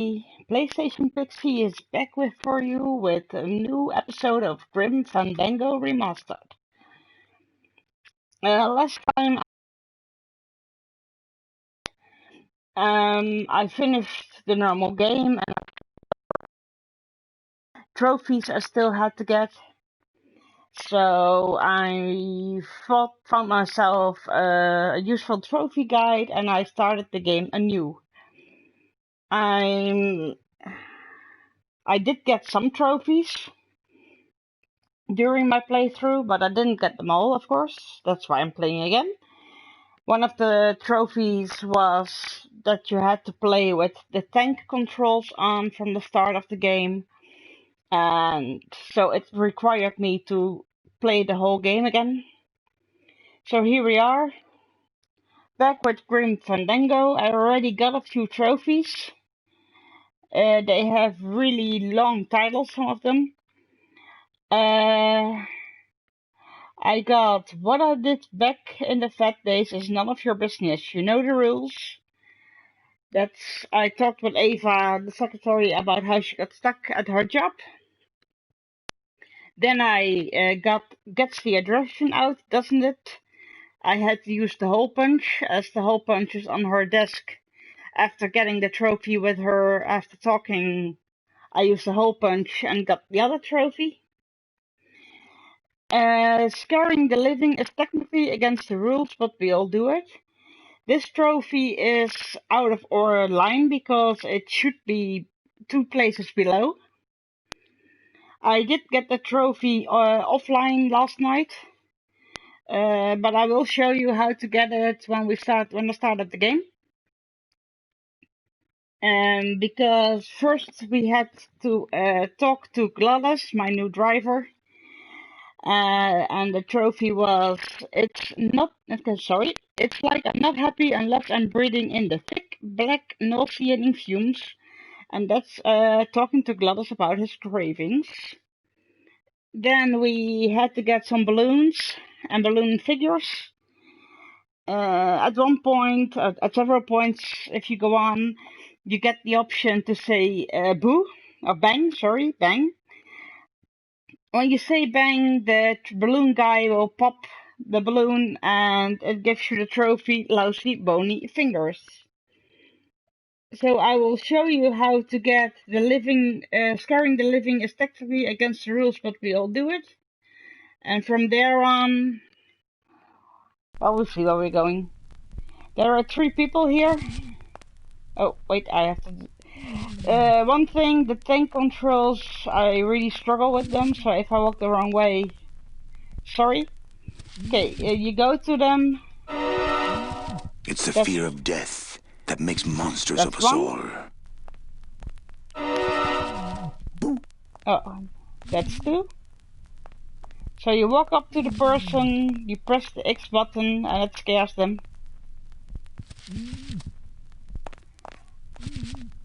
PlayStation Pixie is back for you with a new episode of Fandango Remastered. Last time I finished the normal game and trophies I still had to get. So I found myself a useful trophy guide and I started the game anew. I did get some trophies during my playthrough, but I didn't get them all, of course. That's why I'm playing again. One of the trophies was that you had to play with the tank controls on from the start of the game, and so it required me to play the whole game again. So here we are, back with Grim Fandango. I already got a few trophies. They have really long titles, some of them. I got what I did back in the fat days is none of your business. You know the rules. I talked with Ava, the secretary, about how she got stuck at her job. Then I gets the address out, doesn't it? I had to use the hole punch, as the hole punch is on her desk. After getting the trophy with her, after talking, I used the hole punch and got the other trophy. Scaring the living is technically against the rules, but we all do it. This trophy is out of our line because it should be 2 places below. I did get the trophy offline last night, but I will show you how to get it when I started the game. Because first we had to talk to Gladys, my new driver, and the trophy was it's like I'm not happy unless I'm breathing in the thick, black, nauseating fumes, and that's talking to Gladys about his cravings. Then we had to get some balloons and balloon figures. At one point, at several points, if you go on, you get the option to say boo, or bang, bang. When you say bang, the balloon guy will pop the balloon and it gives you the trophy, lousy, bony fingers. So I will show you how to get the living, scaring the living is technically against the rules, but we all do it. And from there on, well, we'll see where we're going. There are 3 people here. Oh, wait, I have to... one thing, the tank controls, I really struggle with them, so if I walk the wrong way, sorry. Okay, you go to them. It's the fear of death that makes monsters of us all. Oh, that's 2. So you walk up to the person, you press the X button, and it scares them.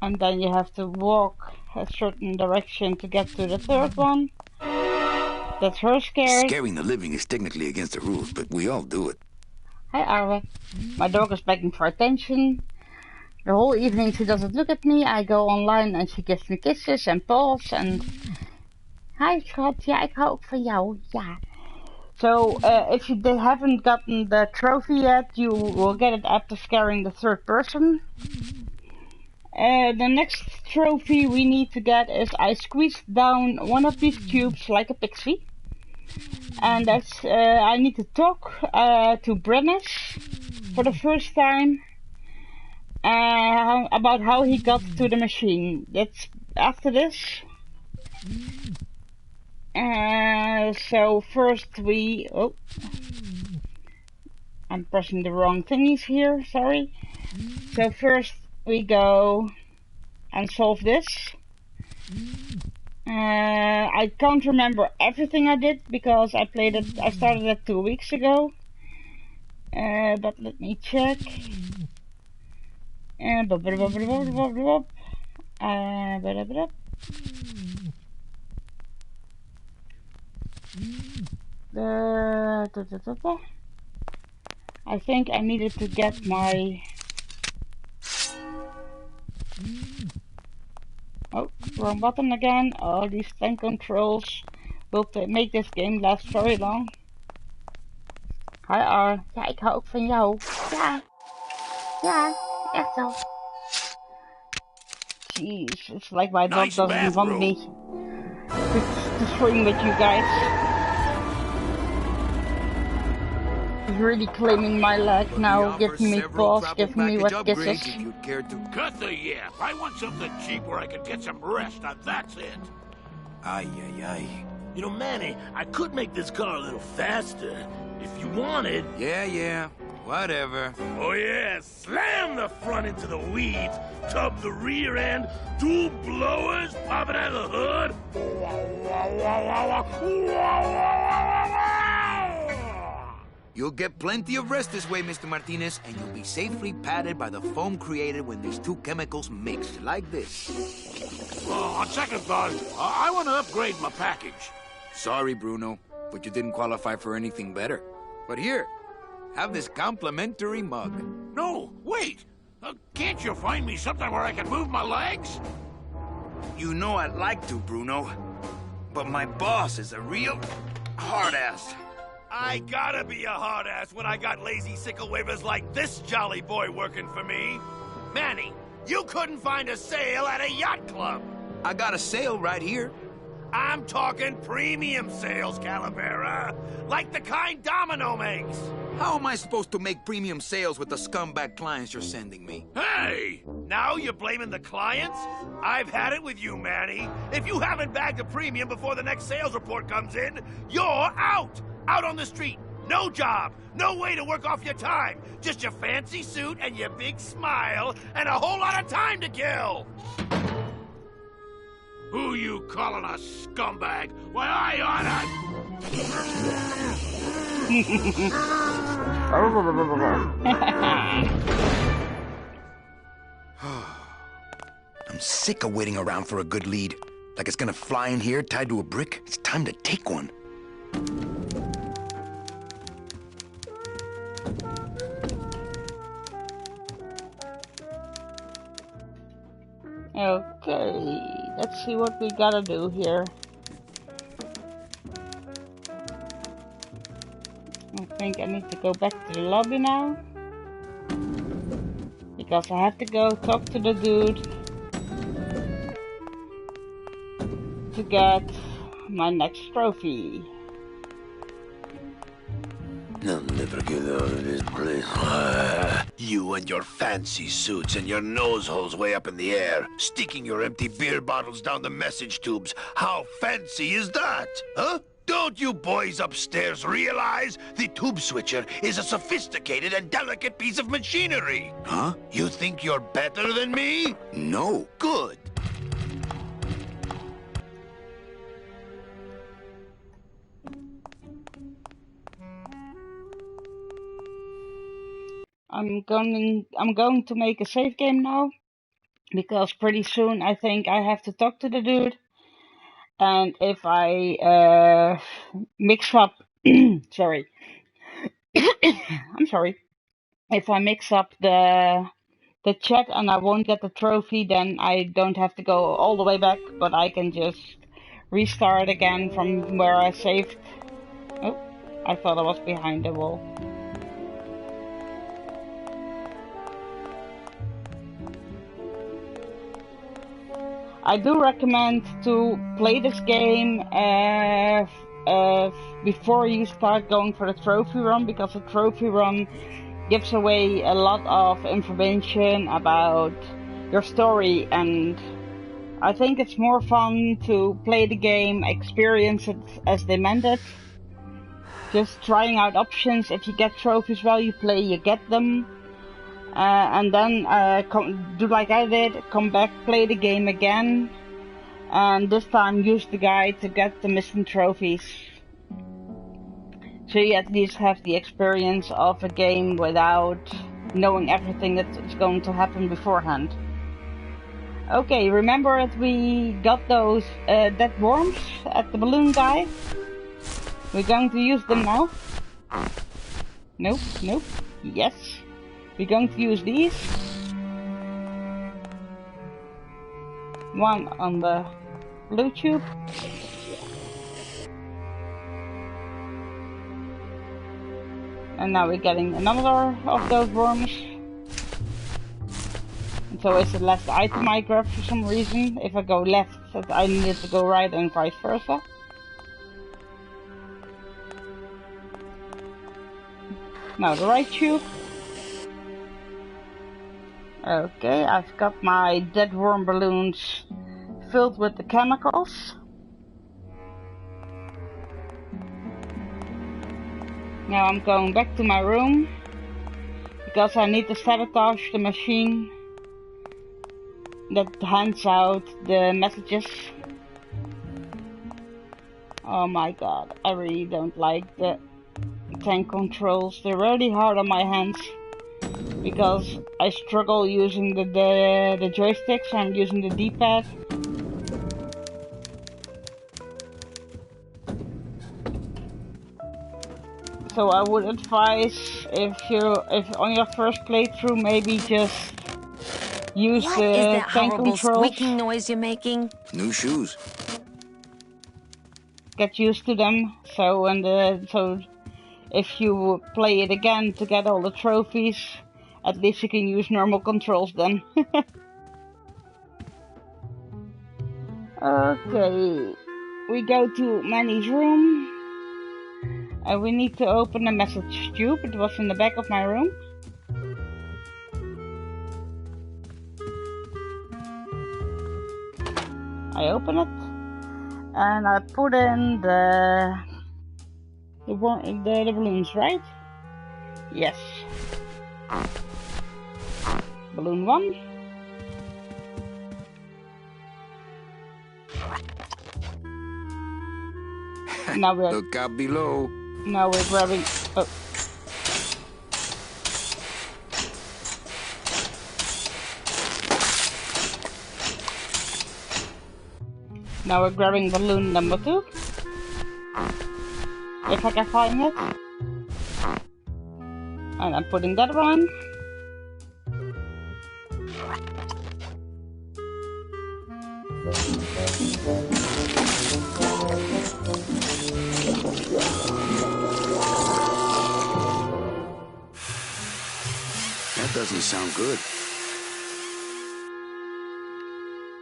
And then you have to walk a certain direction to get to the 3rd one. That's her scared. Scaring the living is technically against the rules, but we all do it. Hi, Arve. My dog is begging for attention. The whole evening she doesn't look at me. I go online and she gives me kisses and paws and... Hi, schat. Ja, ik hou ook van jou. Ja. So, if you haven't gotten the trophy yet, you will get it after scaring the 3rd person. The next trophy we need to get is I squeezed down one of these tubes like a pixie. And that's, I need to talk to Brennis for the first time about how he got to the machine. That's after this. So first I'm pressing the wrong thingies here, sorry. So first we go and solve this. I can't remember everything I did because I started it 2 weeks ago. But let me check. I think I needed to get my Oh, wrong button again. Oh, these tank controls will make this game last very long. Hi R. Ja, ik hou ook van jou. Ja, ja, echt zo. Jeez, it's like my dog Nice doesn't want me to swing with you guys. He's really claiming my leg now, giving me paws, giving me wet kisses. Cut the yap. I want something cheap where I can get some rest. Now that's it. Ay, ay, ay. You know, Manny, I could make this car a little faster. If you wanted. Yeah. Whatever. Oh yeah, slam the front into the weeds, tub the rear end, two blowers popping out of the hood. You'll get plenty of rest this way, Mr. Martinez, and you'll be safely padded by the foam created when these two chemicals mix, like this. On second thought, I want to upgrade my package. Sorry, Bruno, but you didn't qualify for anything better. But here, have this complimentary mug. No, wait! Can't you find me something where I can move my legs? You know I'd like to, Bruno, but my boss is a real hard-ass. I gotta be a hard-ass when I got lazy sickle wavers like this jolly boy working for me. Manny, you couldn't find a sale at a yacht club. I got a sale right here. I'm talking premium sales, Calavera. Like the kind Domino makes. How am I supposed to make premium sales with the scumbag clients you're sending me? Hey! Now you're blaming the clients? I've had it with you, Manny. If you haven't bagged a premium before the next sales report comes in, you're out! Out on the street. No job. No way to work off your time. Just your fancy suit and your big smile and a whole lot of time to kill. Who you calling a scumbag? Why, I oughta... I'm sick of waiting around for a good lead. Like it's gonna fly in here tied to a brick. It's time to take one. Okay, let's see what we gotta do here. I think I need to go back to the lobby now. Because I have to go talk to the dude to get my next trophy. I'll never get out of this place. You and your fancy suits and your nose holes way up in the air, sticking your empty beer bottles down the message tubes. How fancy is that, huh? Don't you boys upstairs realize the tube switcher is a sophisticated and delicate piece of machinery? Huh? You think you're better than me? No. Good. I'm going to make a save game now, because pretty soon I think I have to talk to the dude, and if I mix up, sorry, I'm sorry, if I mix up the chat and I won't get the trophy, then I don't have to go all the way back, but I can just restart again from where I saved. Oh, I thought I was behind the wall. I do recommend to play this game before you start going for the trophy run, because the trophy run gives away a lot of information about your story, and I think it's more fun to play the game, experience it as they meant it, just trying out options. If you get trophies while you play, you get them. And then do like I did, come back, play the game again, and this time use the guide to get the missing trophies. So you at least have the experience of a game without knowing everything that is going to happen beforehand. Okay, remember that we got those dead worms at the balloon guy? We're going to use them now. Nope, nope, yes. We're going to use these. One on the blue tube. And now we're getting another of those worms. And so it's the last item I grab for some reason. If I go left, I need to go right and vice versa. Now the right tube. Okay, I've got my dead worm balloons filled with the chemicals. Now I'm going back to my room because I need to sabotage the machine that hands out the messages. Oh my god, I really don't like the tank controls. They're really hard on my hands because I struggle using the joysticks. I'm using the D-pad. So I would advise if on your first playthrough, maybe just use what the is that tank horrible controls. squeaking noise you're making? New shoes. Get used to them. So if you play it again to get all the trophies, at least you can use normal controls then. Okay, we go to Manny's room. And we need to open a message tube. It was in the back of my room. I open it and I put in the balloons, right? Yes. Balloon 1. Now we're Look out below. Now we're grabbing. Oh. Now we're grabbing balloon number 2. If I can find it. And I'm putting that one. That doesn't sound good.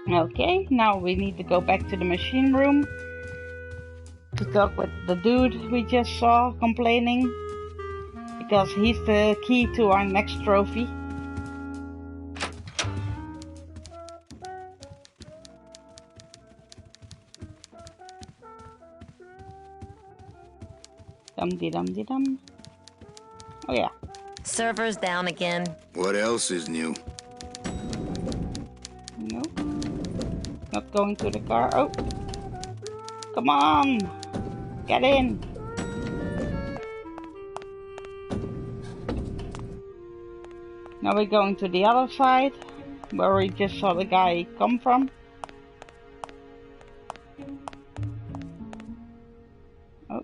Okay, now we need to go back to the machine room to talk with the dude we just saw complaining, because he's the key to our next trophy. Dum-de-dum-de-dum. Oh yeah. Server's down again. What else is new? Nope. Not going to the car. Oh! Come on! Get in! Now we're going to the other side, where we just saw the guy come from. Oh.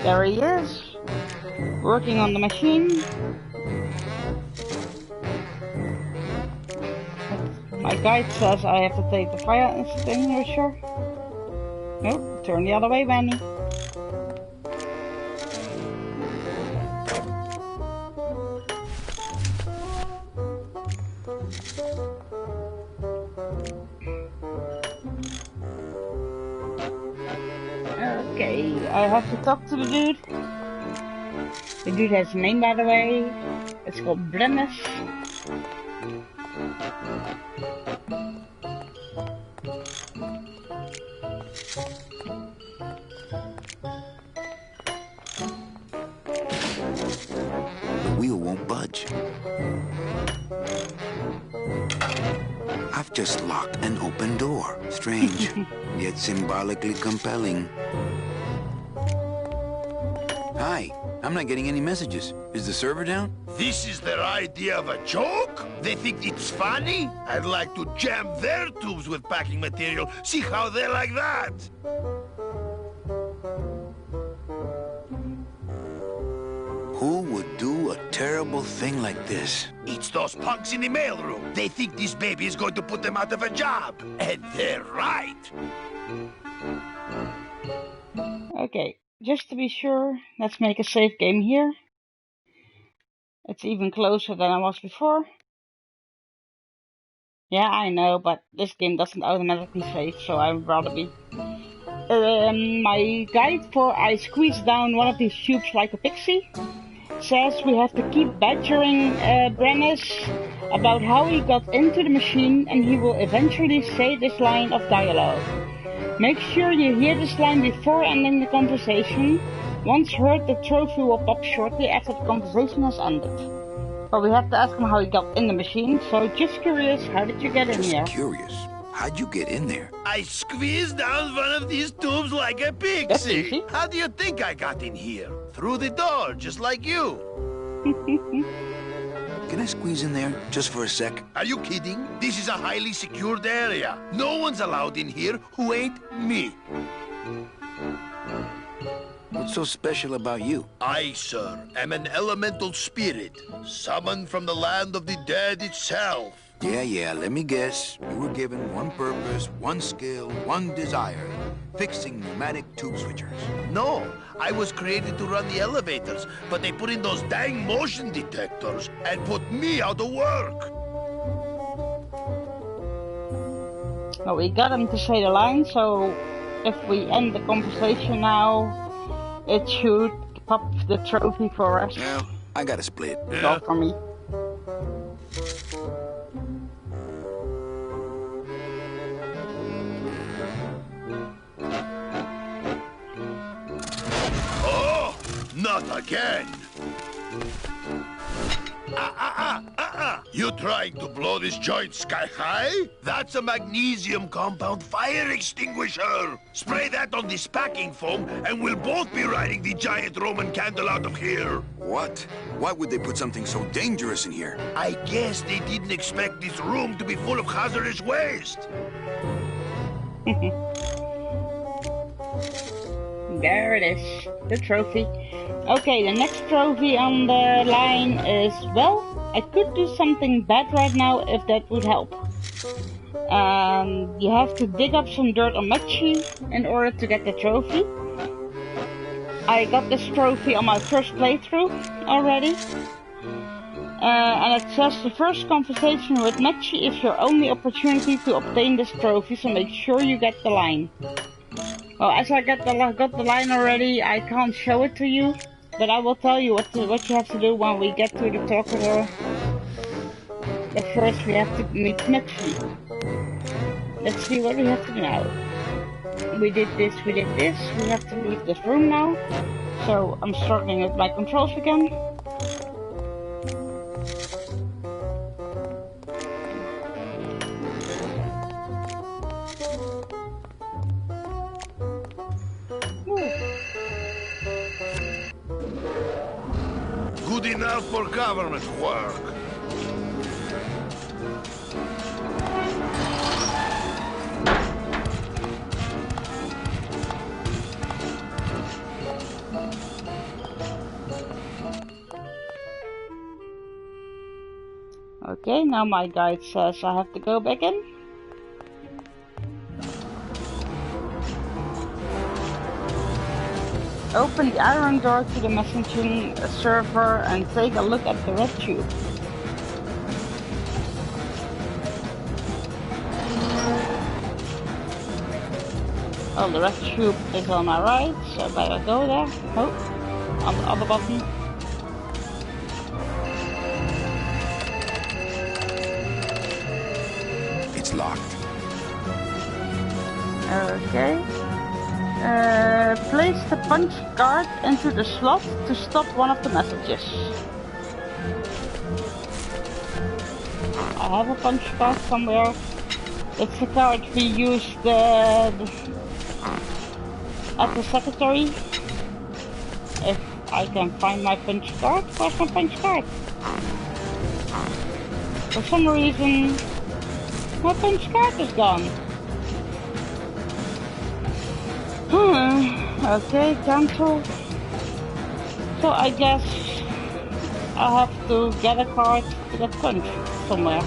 There he is, working on the machine. My guide says I have to take the fire extinguisher. Nope, turn the other way, Benny. Okay, I have to talk to the dude. The dude has a name, by the way. It's called Brennis. The wheel won't budge. I've just locked an open door. Strange, yet symbolically compelling. Hi, I'm not getting any messages. Is the server down? This is their idea of a joke? They think it's funny? I'd like to jam their tubes with packing material. See how they like that? Who would do a terrible thing like this? It's those punks in the mailroom. They think this baby is going to put them out of a job. And they're right. Okay, just to be sure, let's make a save game here. It's even closer than I was before. Yeah, I know, but this game doesn't automatically save, so I would rather be. My guide for I squeeze down one of these tubes like a pixie says we have to keep badgering Brennis about how he got into the machine, and he will eventually say this line of dialogue. Make sure you hear this line before ending the conversation. Once heard, the trophy will pop shortly after the conversation has ended. Well, we have to ask him how he got in the machine, so just curious, how did you get in here? Just curious. How'd you get in there? I squeezed down one of these tubes like a That's pixie. easy. How do you think I got in here? Through the door, just like you. Can I squeeze in there just for a sec? Are you kidding? This is a highly secured area. No one's allowed in here who ain't me. What's so special about you? I, sir, am an elemental spirit, summoned from the land of the dead itself. Yeah, let me guess. You were given one purpose, one skill, one desire. Fixing pneumatic tube switchers. No, I was created to run the elevators, but they put in those dang motion detectors and put me out of work. Well, we got him to say the line, so if we end the conversation now, it should pop the trophy for us. Well, I got a split. All for me. Oh, not again. You trying to blow this joint sky high? That's a magnesium compound fire extinguisher. Spray that on this packing foam and we'll both be riding the giant Roman candle out of here. What? Why would they put something so dangerous in here? I guess they didn't expect this room to be full of hazardous waste. There it is, the trophy. Okay, the next trophy on the line is, well, I could do something bad right now if that would help. You have to dig up some dirt on Machi in order to get the trophy. I got this trophy on my first playthrough already. And it says the first conversation with Machi is your only opportunity to obtain this trophy, so make sure you get the line. Well, as I got the line already, I can't show it to you, but I will tell you what you have to do when we get to the talker. But first we have to meet Machi. Let's see what we have to do now. We did this, we have to leave this room now. So I'm struggling with my controls again. Good enough for government work. Okay, now my guide says I have to go back in. Open the iron door to the messaging server and take a look at the red tube. Oh, the red tube is on my right, so I better go there. Oh, on the other button. It's locked. Okay. Place the punch card into the slot to stop one of the messages. I have a punch card somewhere. It's the card we used at the secretary. If I can find my punch card, where's my punch card? For some reason, my punch card is gone. Okay, cancel. So I guess I have to get a card to get punch somewhere.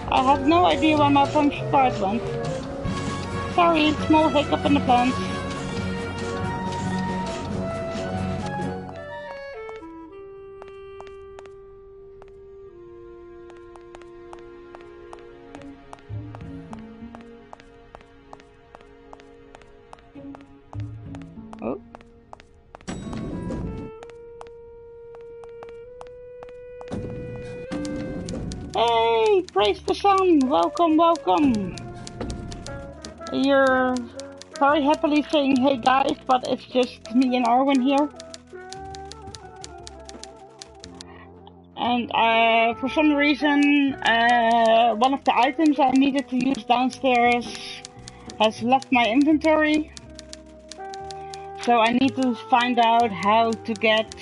I have no idea where my punch card went. Sorry, small hiccup in the plans. Oh. Hey, praise the sun! Welcome, welcome! You're very happily saying hey guys, but it's just me and Arwen here. And for some reason, one of the items I needed to use downstairs has left my inventory. So I need to find out how to get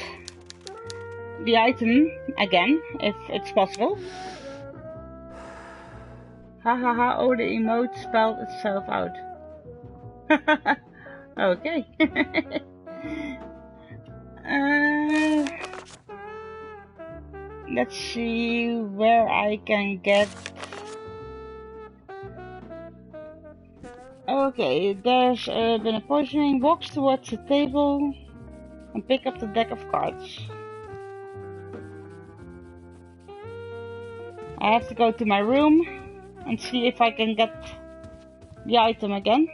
the item again, if it's possible. Hahaha, oh, the emote spelled itself out. Okay. Let's see where I can get... Okay, there's been a poisoning. Walks towards the table and pick up the deck of cards. I have to go to my room and see if I can get the item again.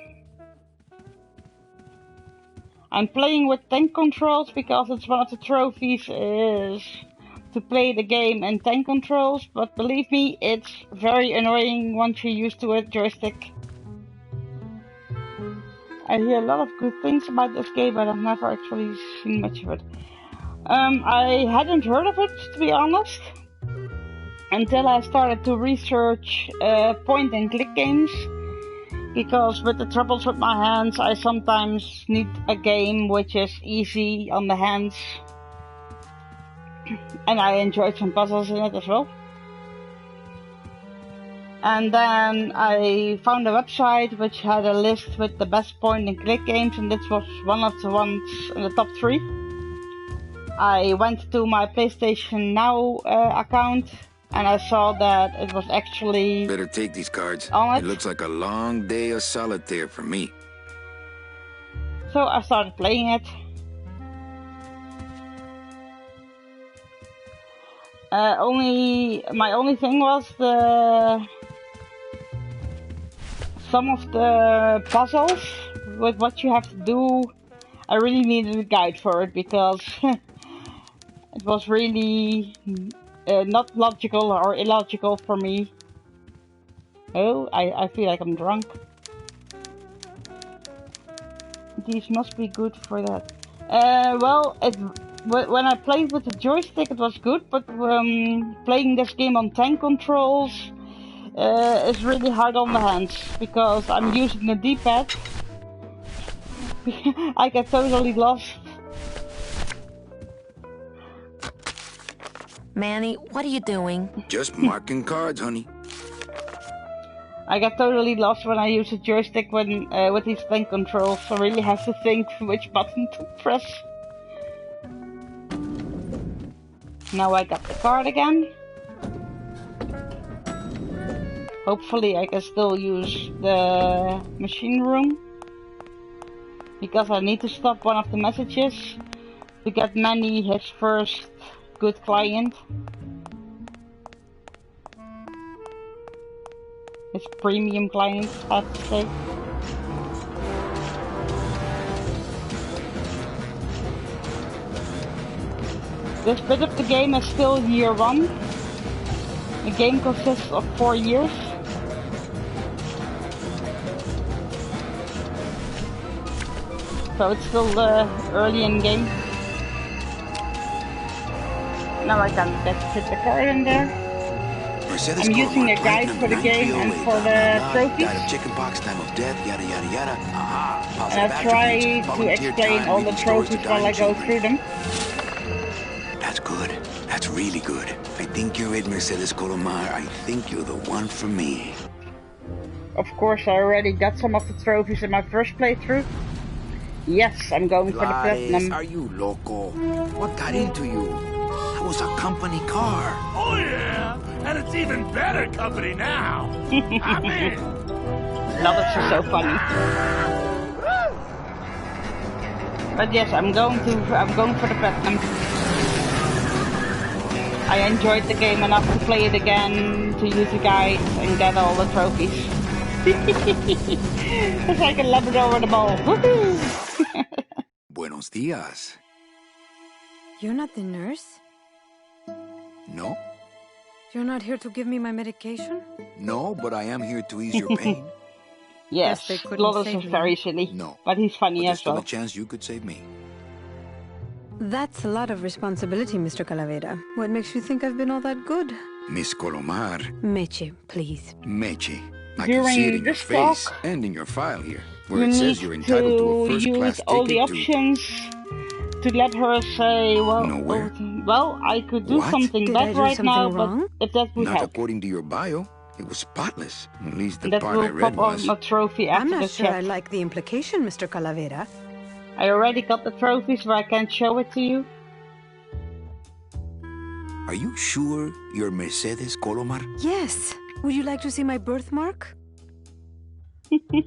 I'm playing with tank controls because it's one of the trophies is to play the game in tank controls, but believe me, it's very annoying once you're used to a joystick. I hear a lot of good things about this game, but I've never actually seen much of it. I hadn't heard of it, to be honest, until I started to research point and click games, because with the troubles with my hands, I sometimes need a game which is easy on the hands, and I enjoyed some puzzles in it as well. And then I found a website which had a list with the best point and click games, and this was one of the ones in the top 3. I went to my PlayStation Now account, and I saw that it was actually... Better take these cards. It looks like a long day of solitaire for me. So I started playing it. My only thing was some of the puzzles with what you have to do. I really needed a guide for it because it was really not logical or illogical for me. Oh, I feel like I'm drunk. These must be good for that. Well, when I played with the joystick it was good, but playing this game on tank controls is really hard on the hands, because I'm using the D-pad. I get totally lost. Manny, what are you doing? Just marking cards, honey. I get totally lost when I use a joystick when with these tank controls. I really have to think which button to press. Now I got the card again. Hopefully I can still use the machine room, because I need to stop one of the messages to get Manny his first good client. His premium client, I have to say. This bit of the game is still year 1. The game consists of 4 years. So it's still early in game. Now I can fit the card in there. I'm using a guide for the game and for the trophies. And I try to explain all the trophies while I go through them. That's good. That's really good. I think you're it, Mercedes Colomar. I think you're the one for me. Of course, I already got some of the trophies in my first playthrough. Yes, I'm going for the Gladys, platinum. are you loco? What got into you? That was a company car. Oh, yeah. And it's even better company now. I'm in. Gladius is so funny. But yes, I'm going for the platinum. I enjoyed the game enough to play it again, to use the guides and get all the trophies. It's like a Labrador with a ball. Woohoo! Buenos dias. You're not the nurse? No? You're not here to give me my medication? No, but I am here to ease your pain. Yes, Guess they couldn't Gladius save is me. very silly. No. But he's funny But there's as still well. a chance you could save me. That's a lot of responsibility, Mr. Calavera. What makes you think I've been all that good? Miss Colomar. Meche, please. Meche. I During can see it in your this face talk, and in your file here, where You it need says you're entitled to a to first-class use all the ticket to... options to let her say, well, Nowhere. well, I could do What? something Did I bad do right something now, wrong? but if that would Not help, according to your bio. It was spotless. At least the that part I will read pop on was. the trophy after I'm the not sure chat. I like the implication, Mr. Calavera. I already got the trophies, but I can't show it to you. Are you sure you're Mercedes Colomar? Yes. Would you like to see my birthmark?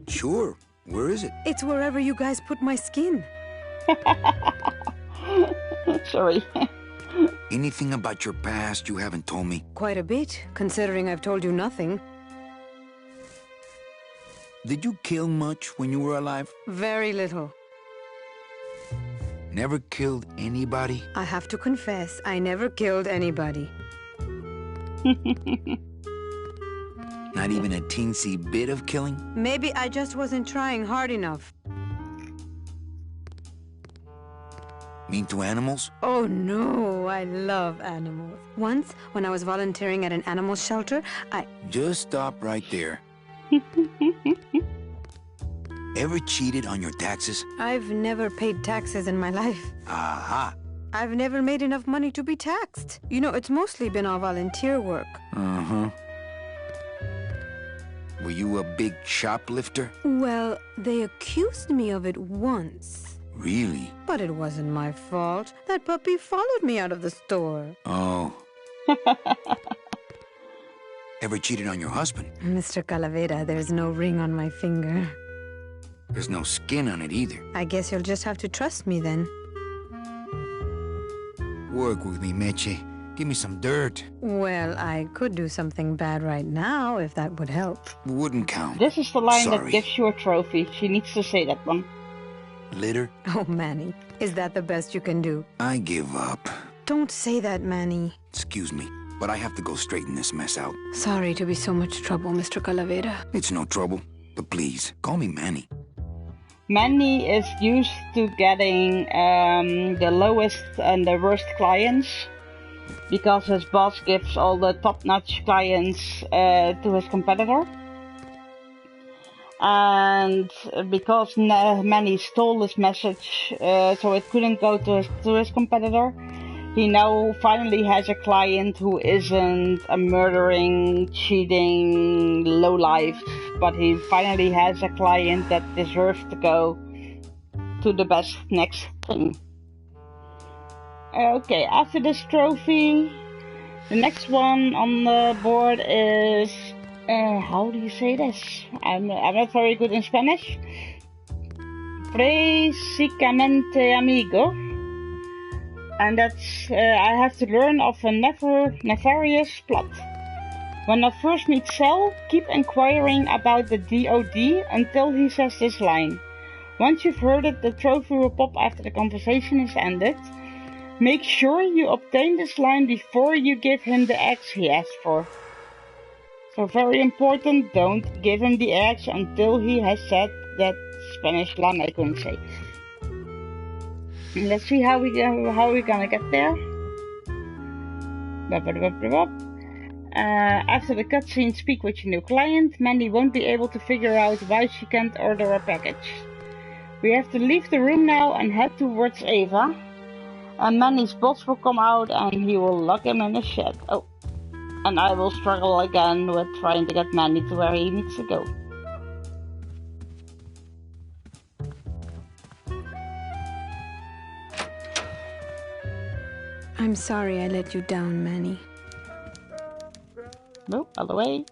Sure. Where is it? It's wherever you guys put my skin. Sorry. Anything about your past you haven't told me? Quite a bit, considering I've told you nothing. Did you kill much when you were alive? Very little. Never killed anybody? I have to confess, I never killed anybody. Not even a teensy bit of killing? Maybe I just wasn't trying hard enough. Mean to animals? Oh no, I love animals. Once, when I was volunteering at an animal shelter, Just stop right there. Ever cheated on your taxes? I've never paid taxes in my life. Aha. I've never made enough money to be taxed. You know, it's mostly been all volunteer work. Uh-huh. Were you a big shoplifter? Well, they accused me of it once. Really? But it wasn't my fault. That puppy followed me out of the store. Oh. Ever cheated on your husband? Mr. Calavera, there's no ring on my finger. There's no skin on it either. I guess you'll just have to trust me then. Work with me, Meche. Give me some dirt. Well, I could do something bad right now, if that would help. Wouldn't count. This is the line that Sorry. gives you a trophy. She needs to say that one. Litter? Oh, Manny, is that the best you can do? I give up. Don't say that, Manny. Excuse me, but I have to go straighten this mess out. Sorry to be so much trouble, Mr. Calavera. It's no trouble, but please, call me Manny. Manny is used to getting the lowest and the worst clients because his boss gives all the top-notch clients to his competitor. And because Manny stole this message, so it couldn't go to his competitor, he now finally has a client who isn't a murdering, cheating lowlife, but he finally has a client that deserves to go to the best next thing. Okay, after this trophy, the next one on the board is... how do you say this? I'm not very good in Spanish. Precisamente amigo. And that's, I have to learn of a nefarious plot. When I first meet Cell, keep inquiring about the DOD until he says this line. Once you've heard it, the trophy will pop after the conversation is ended. Make sure you obtain this line before you give him the eggs he asked for. So very important, don't give him the eggs until he has said that Spanish line I couldn't say. Let's see how we're gonna get there. After the cutscene, speak with your new client. Mandy won't be able to figure out why she can't order a package. We have to leave the room now and head towards Ava. And Mandy's boss will come out and he will lock him in a shed. Oh, and I will struggle again with trying to get Mandy to where he needs to go. I'm sorry I let you down, Manny. No, other way.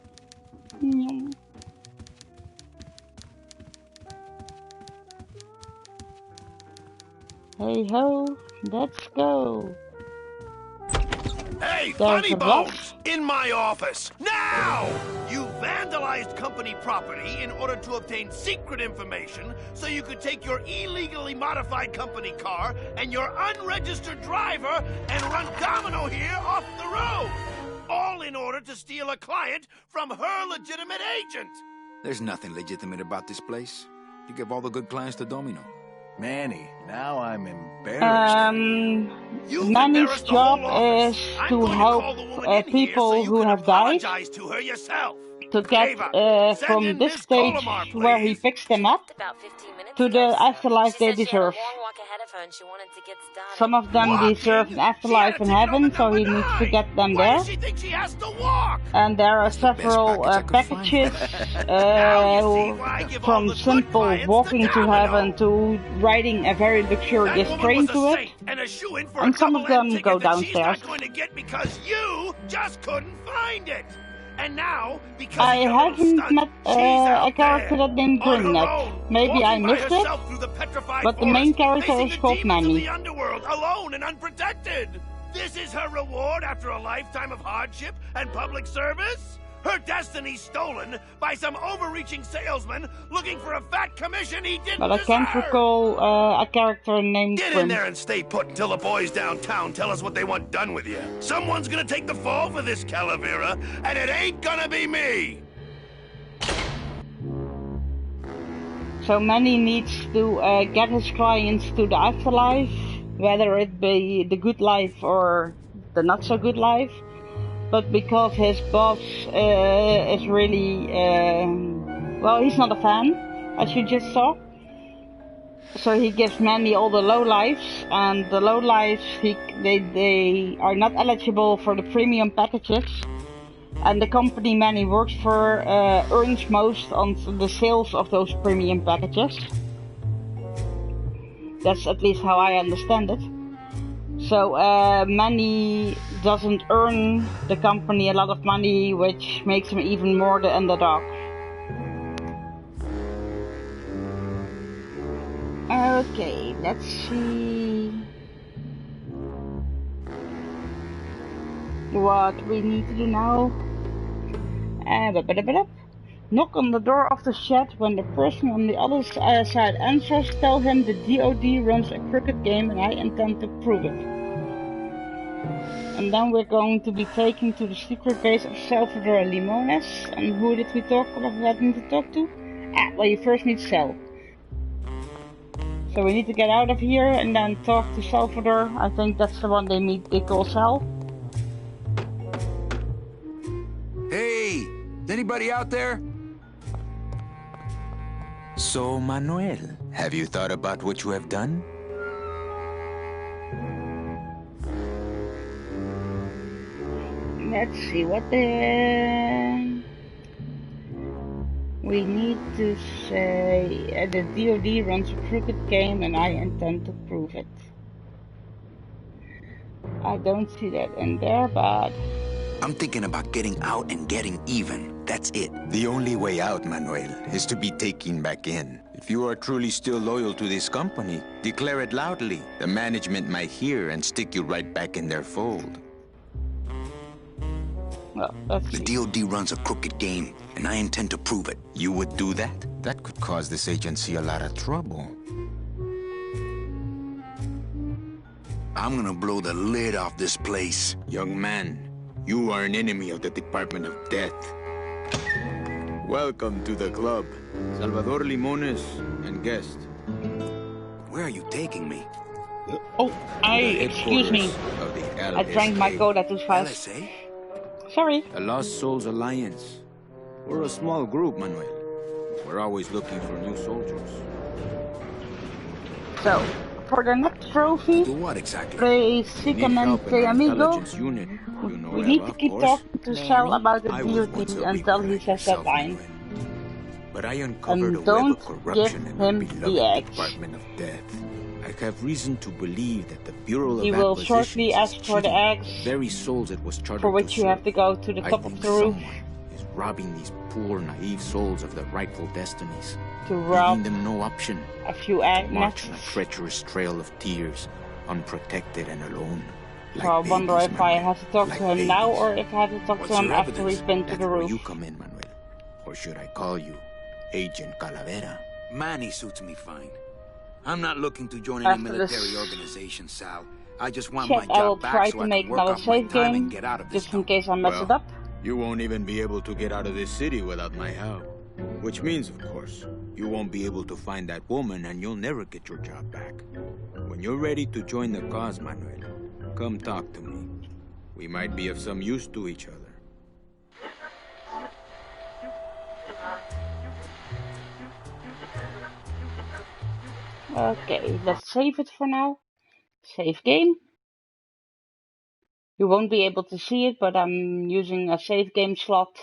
Hey ho, let's go. Hey, There's Funny a Bones! boss. In my office! Now! You vandalized company property in order to obtain secret information so you could take your illegally modified company car and your unregistered driver and run domino here off the road! All in order to steal a client from her legitimate agent! There's nothing legitimate about this place. You give all the good clients to Domino. Manny, now I'm embarrassed. You've Manny's embarrassed the job whole office. is I'm to going to help call the woman in here so people you who can have died apologize to her yourself. to get Ava, send from in this Miss stage Colomar, where he please. picks them up About 15 minutes to ago, the sir. afterlife She they said she had a deserve. long walk ahead of her and she wanted to get started. Some of them deserve an Walking? She had afterlife a in ticket on the heaven, so he number needs to 9. get them Why there. does she think she has to walk? And there are That's the best several package I could find. packages Now you see why I give all from the good simple clients walking the to domino. heaven to riding a very That luxurious woman train was a to it. saint and a shoo-in for And a some of double-end them ticket go that she's downstairs. not going to get because you just couldn't find it. And now, because I of your little haven't stunt, met she's a out character there, that named on Grim her yet. own, Maybe I walking by missed it, herself through the petrified but the main forest, character facing is the called demons of Manny. the underworld, alone and unprotected. This is her reward after a lifetime of hardship and public service? Her destiny stolen by some overreaching salesman looking for a fat commission he didn't But I can't deserve. recall a character named Get in Grim. there and stay put until the boys downtown tell us what they want done with you. Someone's gonna take the fall for this, Calavera, and it ain't gonna be me! So Manny needs to get his clients to the afterlife, whether it be the good life or the not so good life. But because his boss is really, well, he's not a fan, as you just saw. So he gives Manny all the low lives, and the low lives they are not eligible for the premium packages. And the company Manny works for earns most on the sales of those premium packages. That's at least how I understand it. So Manny doesn't earn the company a lot of money, which makes him even more the underdog. Okay, let's see what we need to do now. Knock on the door of the shed. When the person on the other side answers, tell him the DOD runs a crooked game and I intend to prove it. And then we're going to be taken to the secret base of Salvador Limones. And who did we talk about having to talk to? Well, you first need Sal. So we need to get out of here and then talk to Salvador. I think that's the one they call Sal. Hey, is anybody out there? So, Manuel, have you thought about what you have done? Let's see what we need to say. The DOD runs a crooked game and I intend to prove it. I don't see that in there, but I'm thinking about getting out and getting even. That's it. The only way out, Manuel, is to be taken back in. If you are truly still loyal to this company, declare it loudly. The management might hear and stick you right back in their fold. well, let's The see. DOD runs a crooked game, and I intend to prove it. You would do that? That could cause this agency a lot of trouble. I'm gonna blow the lid off this place. Young man, you are an enemy of the Department of Death. Welcome to the club. Salvador Limones and guest. Where are you taking me? Oh, excuse me. Of the I drank my cola too fast. LSA? Sorry. The Lost Souls Alliance. We're a small group, Manuel. We're always looking for new soldiers. So, for the next trophy, Do what exactly? play Need help Sicamente in our Amigo. intelligence unit. You know We Eva, need to of keep course. talking to Sal about the I was DOD once a until he recruit says that myself, line. Manuel. But I uncovered And a web don't of corruption give in the him beloved the eggs. Department of Death. I I have reason to believe that the Bureau He of will Acquisitions shortly is ask for the cheating eggs, the very souls it was chartered for which to you have serve. to go to the I top think of the roof someone is robbing these poor, naive souls of their rightful destinies, to leaving rob them no option a few but egg to march on a nests. treacherous trail of tears, unprotected and alone. So I wonder babies, if I Manuel, have to talk like to him babies. now or if I have to talk What's to him your after evidence? we've been to That's the where roof. you come in, Manuel. Or should I call you Agent Calavera? Manny suits me fine. I'm not looking to join any After military this organization, Sal. I just want Check, my I will job back try so to I make can work another off my save time and game, get out of this just in dump. case I mess it up. You won't even be able to get out of this city without my help. Which means, of course, you won't be able to find that woman and you'll never get your job back. When you're ready to join the cause, Manuel, come talk to me. We might be of some use to each other. Okay, let's save it for now. Save game. You won't be able to see it, but I'm using a save game slot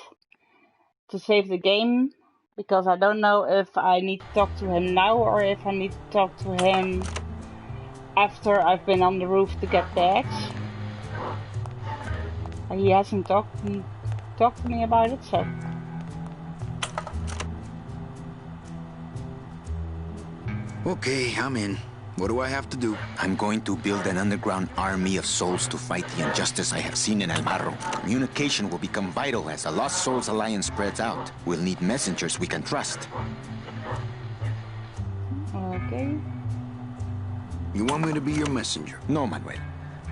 to save the game, because I don't know if I need to talk to him now or if I need to talk to him after I've been on the roof to get the eggs. He hasn't talked to me about it, so. Okay, I'm in. What do I have to do? I'm going to build an underground army of souls to fight the injustice I have seen in El Marro. Communication will become vital as the Lost Souls Alliance spreads out. We'll need messengers we can trust. Okay. You want me to be your messenger? No, Manuel.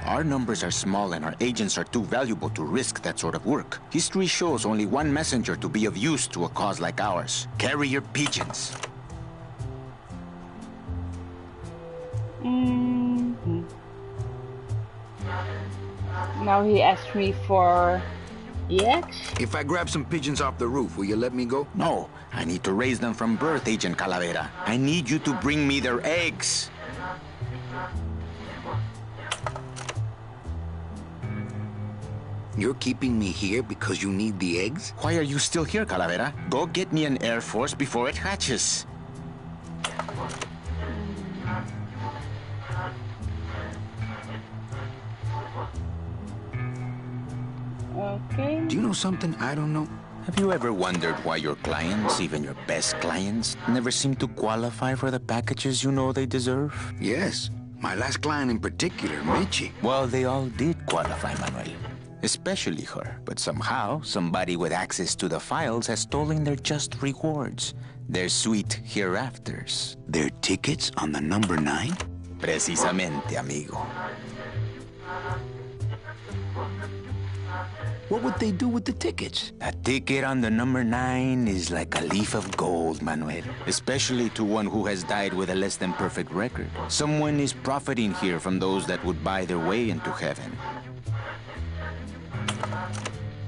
Our numbers are small and our agents are too valuable to risk that sort of work. History shows only one messenger to be of use to a cause like ours. Carrier pigeons. Now he asked me for the eggs. If I grab some pigeons off the roof, will you let me go? No, I need to raise them from birth, Agent Calavera. I need you to bring me their eggs. You're keeping me here because you need the eggs? Why are you still here, Calavera? Go get me an Air Force before it hatches. Okay. Do you know something I don't know? Have you ever wondered why your clients, even your best clients, never seem to qualify for the packages you know they deserve? Yes. My last client in particular, Michi. Well, they all did qualify, Manuel. Especially her. But somehow, somebody with access to the files has stolen their just rewards. Their sweet hereafters. Their tickets on the number 9? Precisamente, amigo. What would they do with the tickets? A ticket on the number 9 is like a leaf of gold, Manuel. Especially to one who has died with a less than perfect record. Someone is profiting here from those that would buy their way into heaven.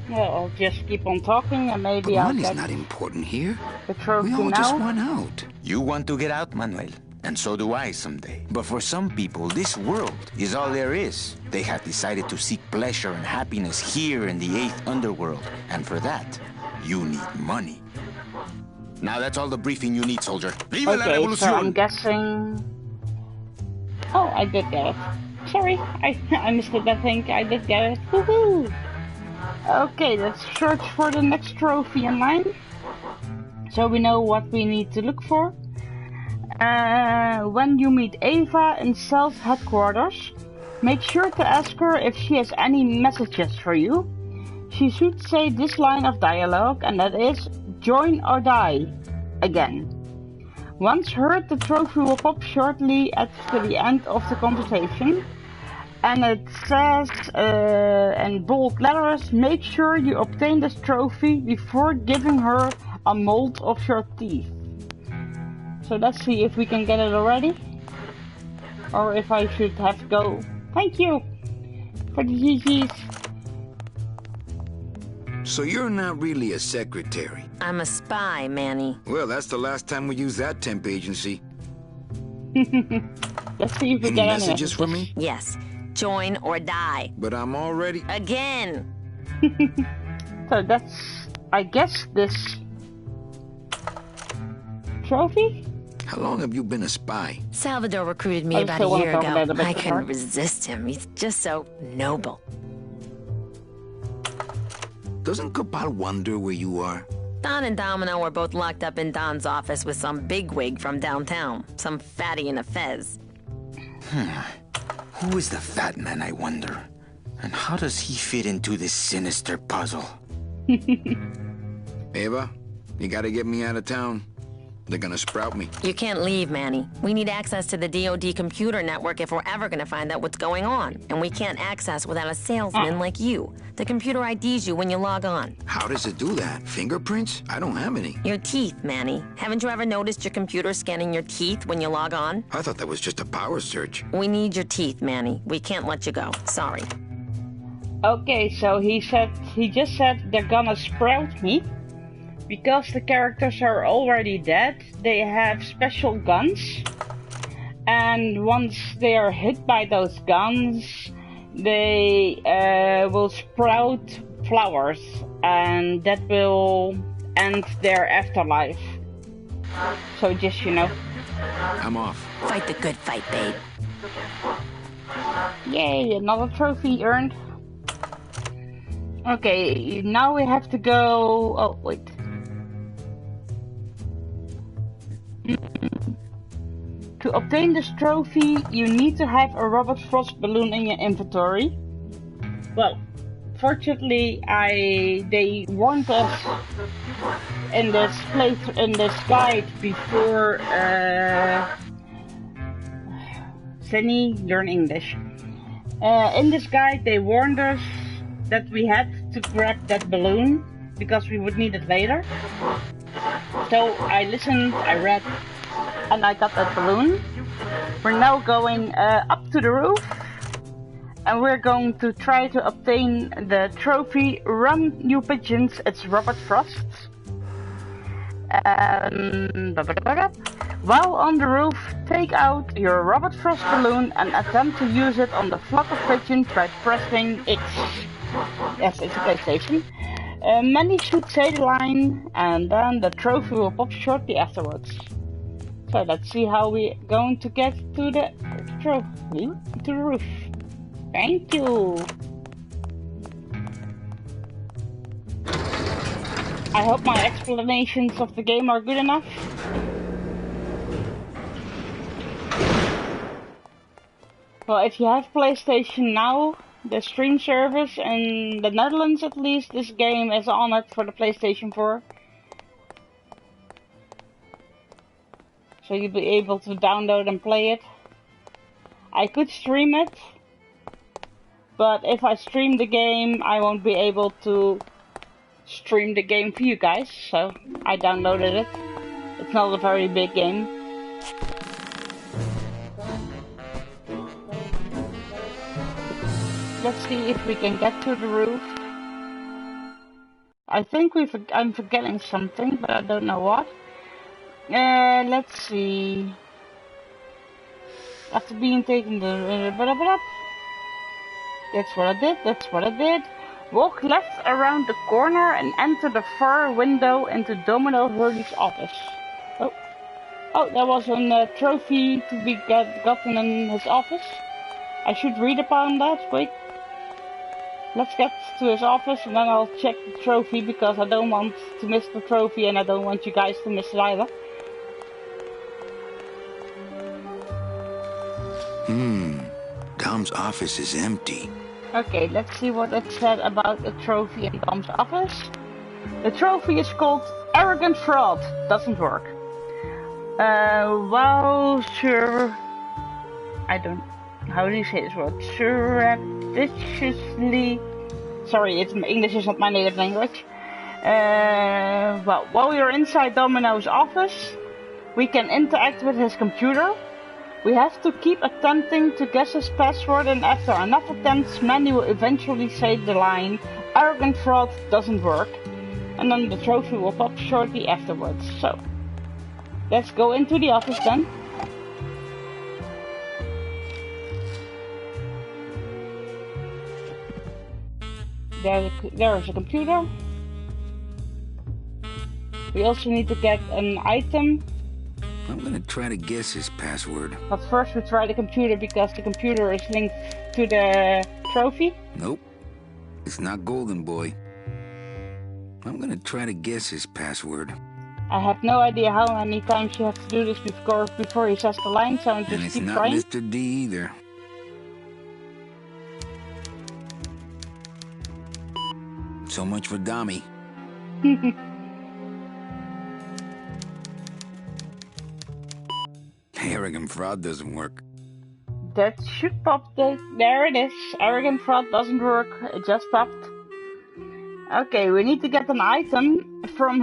Well, I'll just keep on talking and maybe But I'll money's get not important here. the trophy We all now. just want out. You want to get out, Manuel. And so do I someday. But for some people, this world is all there is. They have decided to seek pleasure and happiness here in the 8th underworld. And for that, you need money. Now that's all the briefing you need, soldier. Viva la Okay, so I'm revolución! guessing... Oh, I did get it. Sorry, I missed it, I think. I did get it. Woohoo! Okay, let's search for the next trophy in line. So we know what we need to look for. When you meet Ava in Cell's headquarters, make sure to ask her if she has any messages for you. She should say this line of dialogue, and that is, join or die, again. Once heard, the trophy will pop shortly after the end of the conversation. And it says in bold letters, make sure you obtain this trophy before giving her a mold of your teeth. So let's see if we can get it already. Or if I should have to go. Thank you for the GGs. So you're not really a secretary? I'm a spy, Manny. Well, that's the last time we used that temp agency. Let's see if we Any get messages for me? Yes. Join or die. But I'm already... Again. So that's, I guess, this trophy? How long have you been a spy? Salvador recruited me I about still a wanna year talk ago. about it a bit I more. couldn't resist him. He's just so noble. Doesn't Copal wonder where you are? Don and Domino were both locked up in Don's office with some bigwig from downtown. Some fatty in a fez. Who is the fat man, I wonder? And how does he fit into this sinister puzzle? Eva, you gotta get me out of town. They're gonna sprout me. You can't leave, Manny. We need access to the DoD computer network if we're ever gonna find out what's going on. And we can't access without a salesman like you. The computer IDs you when you log on. How does it do that? Fingerprints? I don't have any. Your teeth, Manny. Haven't you ever noticed your computer scanning your teeth when you log on? I thought that was just a power surge. We need your teeth, Manny. We can't let you go. Sorry. Okay, so he just said they're gonna sprout me. Because the characters are already dead, they have special guns. And once they are hit by those guns, they will sprout flowers. And that will end their afterlife. So just, you know. I'm off. Fight the good fight, babe. Yay, another trophy earned. Okay, now we have to go... Oh, wait. To obtain this trophy, you need to have a Robert Frost balloon in your inventory. Well, fortunately, they warned us in this guide before Fanny learn English. In this guide, they warned us that we had to grab that balloon because we would need it later. So I listened, I read, and I got that balloon. We're now going up to the roof, and we're going to try to obtain the trophy Run You Pigeons. It's Robert Frost. While on the roof, take out your Robert Frost balloon and attempt to use it on the flock of pigeons by pressing X. Yes, it's a PlayStation. Many should say the line, and then the trophy will pop shortly afterwards. So let's see how we're going to get to the trophy, to the roof. Thank you. I hope my explanations of the game are good enough. Well, if you have PlayStation Now, the stream service in the Netherlands at least, this game is on it for the PlayStation 4. So you'll be able to download and play it. I could stream it, but if I stream the game, I won't be able to stream the game for you guys, so I downloaded it. It's not a very big game. Let's see if we can get to the roof. I think I'm forgetting something, but I don't know what. Let's see. After being taken the... That's what I did. Walk left around the corner and enter the far window into Domino Hurley's office. Oh, there was a trophy to be gotten in his office. I should read upon that. Wait. Let's get to his office and then I'll check the trophy because I don't want to miss the trophy and I don't want you guys to miss it either. Dom's office is empty. Okay, let's see what it said about the trophy in Dom's office. The trophy is called Arrogant Fraud. Doesn't work. Well, sure. I don't... How do you say this word? Surreptitiously... Sorry, English is not my native language. Well, while we are inside Domino's office, we can interact with his computer. We have to keep attempting to guess his password, and after enough attempts, Manny will eventually say the line, Arrogant Fraud doesn't work. And then the trophy will pop shortly afterwards. So, let's go into the office then. There is a computer. We also need to get an item I'm gonna try to guess his password. But first we try the computer because the computer is linked to the trophy. Nope. It's not Golden Boy. I'm gonna try to guess his password. I have no idea how many times you have to do this before he says the line, so I'm just And it's keep not trying. Mr. D either. So much for Dami. Arrogant fraud doesn't work. That should pop. There it is. Arrogant fraud doesn't work. It just popped. Okay, we need to get an item from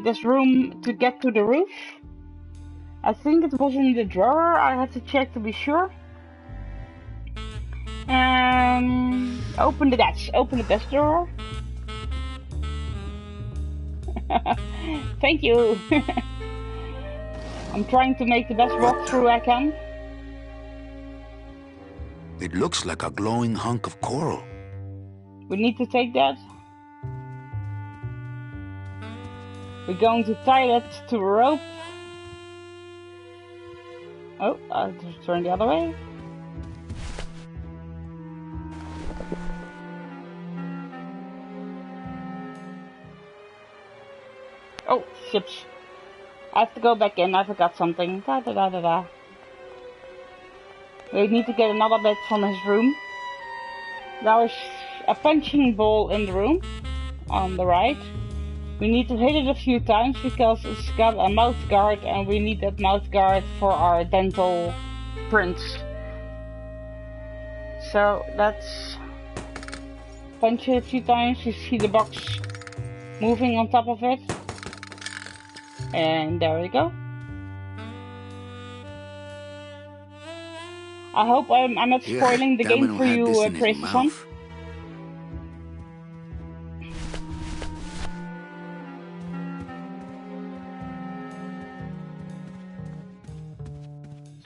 this room to get to the roof. I think it was in the drawer. I have to check to be sure. Open the dash. Open the dash drawer. Thank you. I'm trying to make the best walkthrough I can. It looks like a glowing hunk of coral. We need to take that. We're going to tie that to a rope. Oh, I'll just turn the other way. Oh, ships. I have to go back in, I forgot something. Da da da da da. We need to get another bit from his room. There is a punching ball in the room, on the right. We need to hit it a few times because it's got a mouth guard and we need that mouth guard for our dental prints. So let's punch it a few times. You see the box moving on top of it. And there we go. I hope I'm not spoiling the game for you, Crazy-san.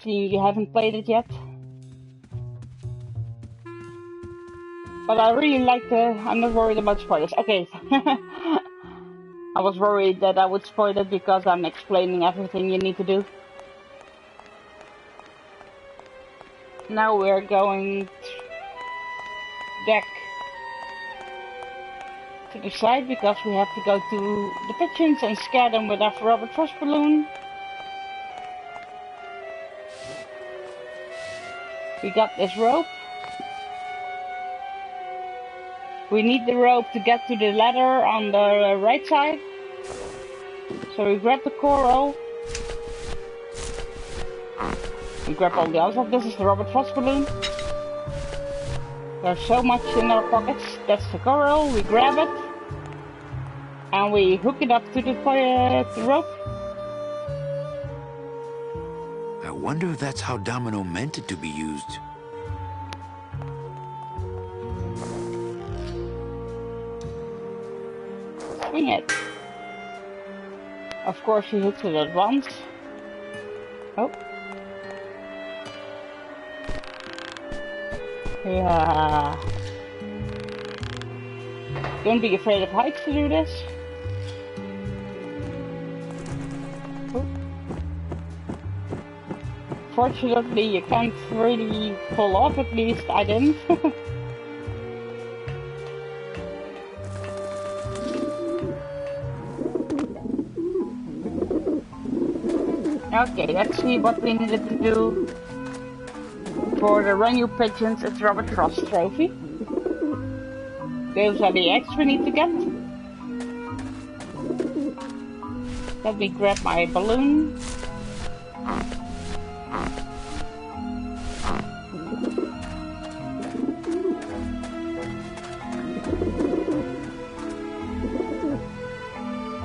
See, you haven't played it yet. But I really like I'm not worried about spoilers. Okay. I was worried that I would spoil it because I'm explaining everything you need to do. Now we're going back to the side because we have to go to the pigeons and scare them with our Robert Frost balloon. We got this rope. We need the rope to get to the ladder on the right side. So we grab the coral. We grab all the other stuff. This is the Robert Frost balloon. There's so much in our pockets. That's the coral. We grab it. And we hook it up to the rope. I wonder if that's how Domino meant it to be used. Swing it. Of course he hits it at once. Oh. Yeah. Don't be afraid of heights to do this. Oh. Fortunately you can't really fall off, at least I didn't. Okay, let's see what we needed to do for the Renew Pigeons. It's Robert Frost trophy. Those are the eggs we need to get. Let me grab my balloon.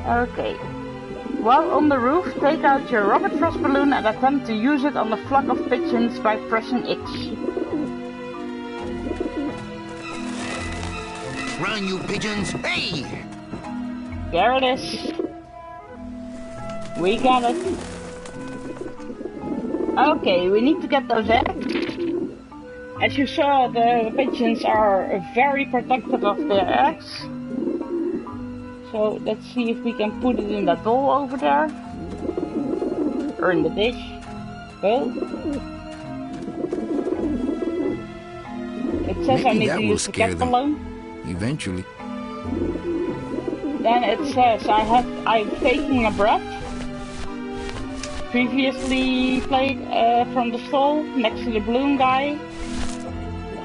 Okay. While on the roof, take out your Robert Frost balloon and attempt to use it on the flock of pigeons by pressing X. Run, you pigeons! Hey! There it is. We got it. Okay, we need to get those eggs. As you saw, the pigeons are very protective of their eggs. So let's see if we can put it in that bowl over there. Earn the dish. Go. It says I Maybe need that to will use the scare cat them. balloon. Eventually. Then it says I'm taking a breath. Previously played from the stall next to the balloon guy.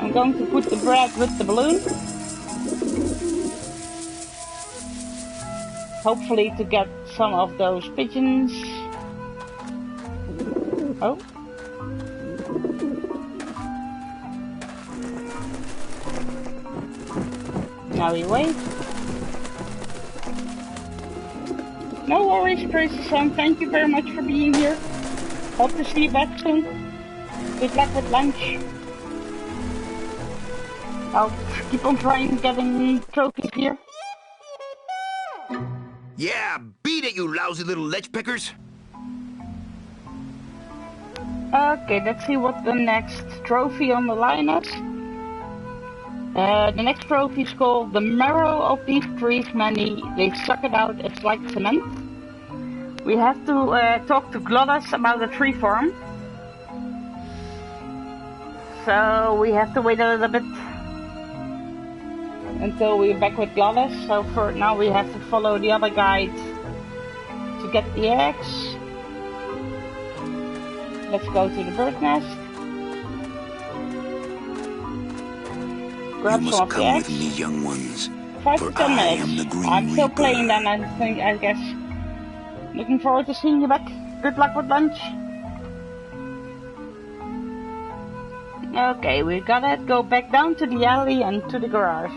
I'm going to put the bread with the balloon. Hopefully to get some of those pigeons. Oh. Now we wait. No worries, Crazy Son. Thank you very much for being here. Hope to see you back soon. Good luck with lunch. I'll keep on trying getting trophies here. Yeah, beat it, you lousy little ledge pickers. Okay, let's see what the next trophy on the line is. The next trophy is called The Marrow of These Trees Many. They suck it out, it's like cement. We have to talk to Glottis about the tree farm. So we have to wait a little bit until we're back with Glottis. So for now we have to follow the other guide to get the eggs. Let's go to the bird nest. Grab You some must of the come eggs. with me, young ones. 5 For to 10 I minutes. am the Green I'm still Reaper. playing then, I guess. Looking forward to seeing you back. Good luck with lunch. Okay, we got it. Go back down to the alley and to the garage.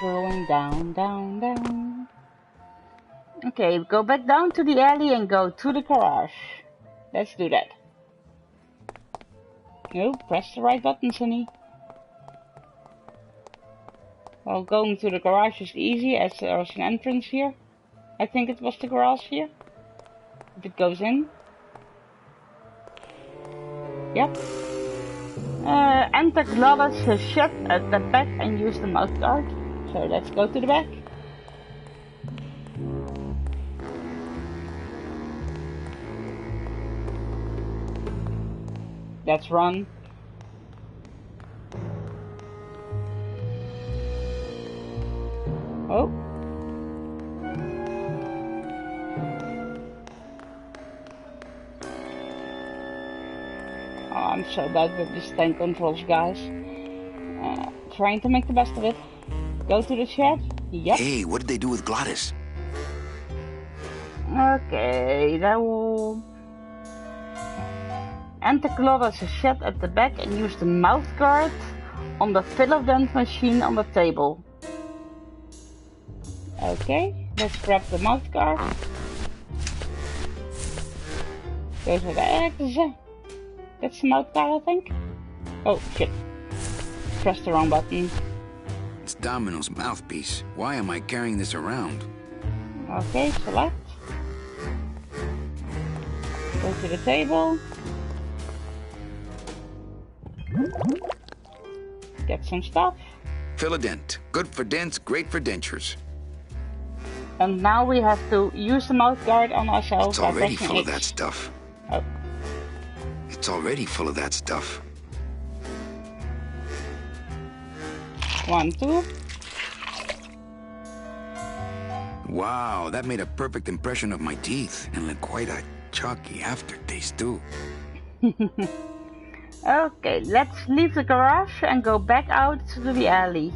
Going down, down, down. Okay, go back down to the alley and go to the garage. Let's do that. No, press the right button, Sonny. Well, going to the garage is easy as there's an entrance here. I think it was the garage here. If it goes in. Yep. Enter Glottis' shed at the back and use the mouth guard. So let's go to the back. Let's run. Oh. Oh, I'm so bad with these tank controls, guys. Trying to make the best of it. Go to the shed. Yep. Hey, what did they do with Glottis? Okay, that will... Enter Glottis' shed at the back and use the mouth guard on the fill-of-dent machine on the table. Okay, let's grab the mouth guard. Those are the eggs. That's the mouth guard, I think. Oh, shit. Pressed the wrong button. It's Domino's mouthpiece. Why am I carrying this around? Okay, select. Go to the table. Get some stuff. Fill a dent. Good for dents, great for dentures. And now we have to use the mouth guard on ourselves. It's already by full of X. that stuff. Oh. It's already full of that stuff. 1, 2. Wow, that made a perfect impression of my teeth. And like quite a chalky aftertaste, too. Okay, let's leave the garage and go back out to the alley.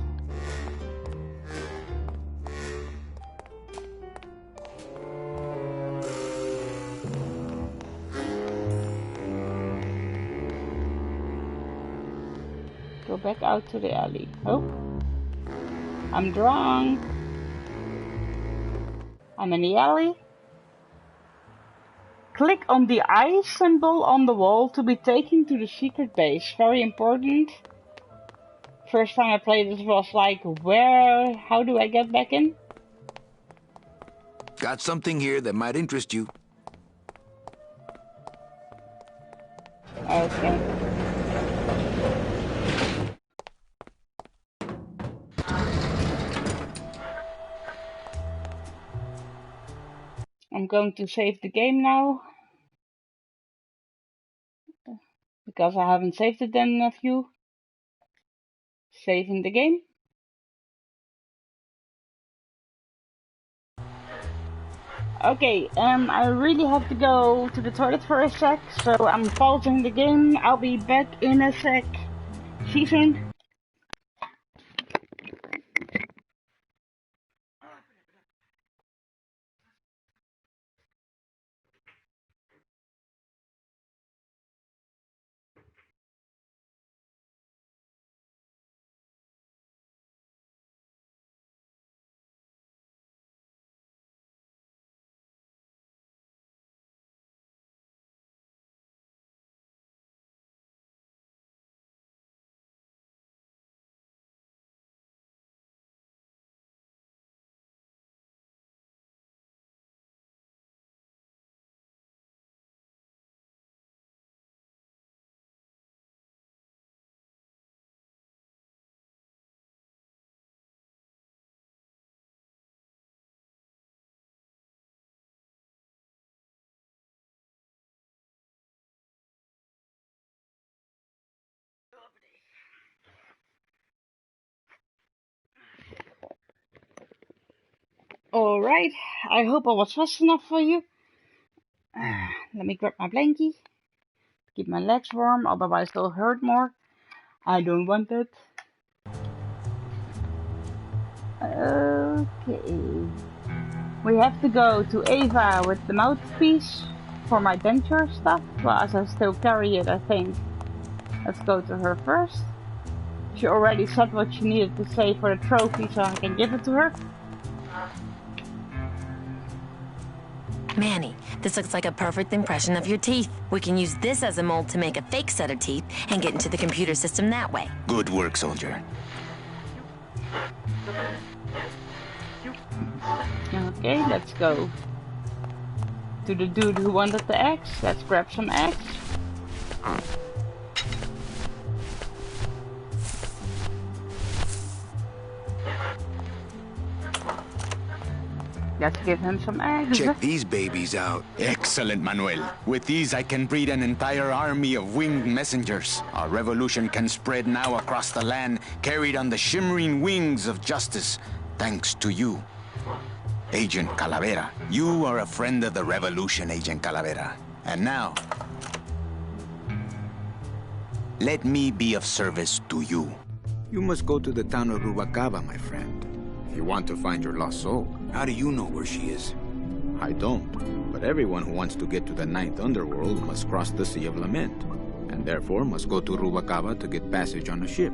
Go back out to the alley. Oh, I'm drunk. I'm in the alley. Click on the eye symbol on the wall to be taken to the secret base. Very important. first time I played this was like, how do I get back in? Got something here that might interest you. Okay. I'm going to save the game now. Because I haven't saved it in a few. Saving the game. Okay, I really have to go to the toilet for a sec, so I'm pausing the game. I'll be back in a sec. See you soon. Alright, I hope I was fast enough for you. Let me grab my blankie. Keep my legs warm, otherwise they'll hurt more. I don't want that. Okay. We have to go to Ava with the mouthpiece for my denture stuff. Well, as I still carry it, I think. Let's go to her first. She already said what she needed to say for the trophy, so I can give it to her. Manny, this looks like a perfect impression of your teeth. We can use this as a mold to make a fake set of teeth and get into the computer system that way. Good work, soldier. Okay, let's go to the dude who wanted the eggs. Let's grab some eggs. Let's give him some eggs. Check these babies out. Excellent, Manuel. With these, I can breed an entire army of winged messengers. Our revolution can spread now across the land, carried on the shimmering wings of justice, thanks to you. Agent Calavera. You are a friend of the revolution, Agent Calavera. And now, let me be of service to you. You must go to the town of Rubalcaba, my friend. If you want to find your lost soul. How do you know where she is? I don't, but everyone who wants to get to the Ninth Underworld must cross the Sea of Lament, and therefore must go to Rubalcaba to get passage on a ship.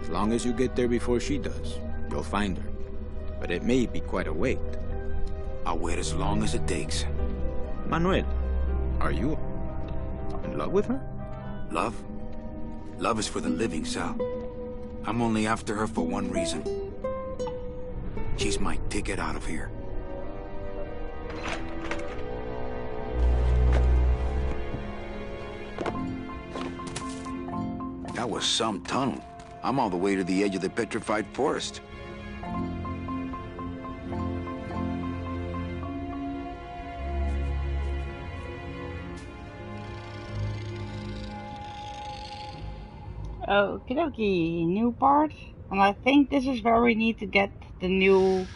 As long as you get there before she does, you'll find her. But it may be quite a wait. I'll wait as long as it takes. Manuel, are you in love with her? Love? Love is for the living, Sal. I'm only after her for one reason. She's my ticket out of here. That was some tunnel. I'm all the way to the edge of the petrified forest. Okie dokie, new part. And I think this is where we need to get the new...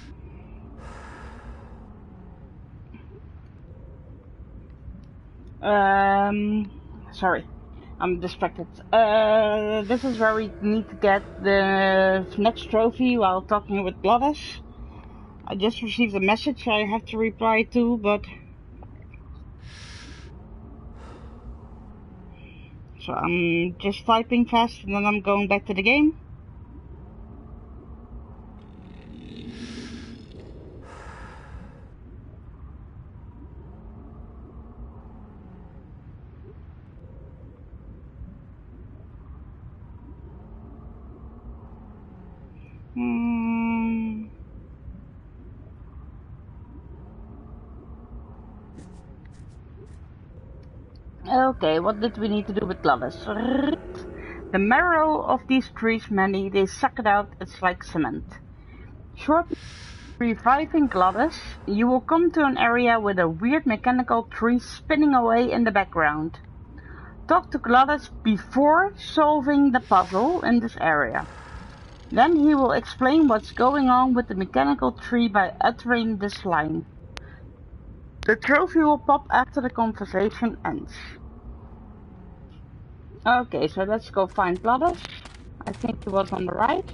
Sorry, I'm distracted. This is where we need to get the next trophy while talking with Gladys. I just received a message I have to reply to, but... So I'm just typing fast and then I'm going back to the game. Okay, what did we need to do with Gladys? The marrow of these trees, Manny, they suck it out, it's like cement. Shortly reviving Gladys, you will come to an area with a weird mechanical tree spinning away in the background. Talk to Gladys before solving the puzzle in this area. Then he will explain what's going on with the mechanical tree by uttering this line. The trophy will pop after the conversation ends. Okay, so let's go find Gladys. I think he was on the right.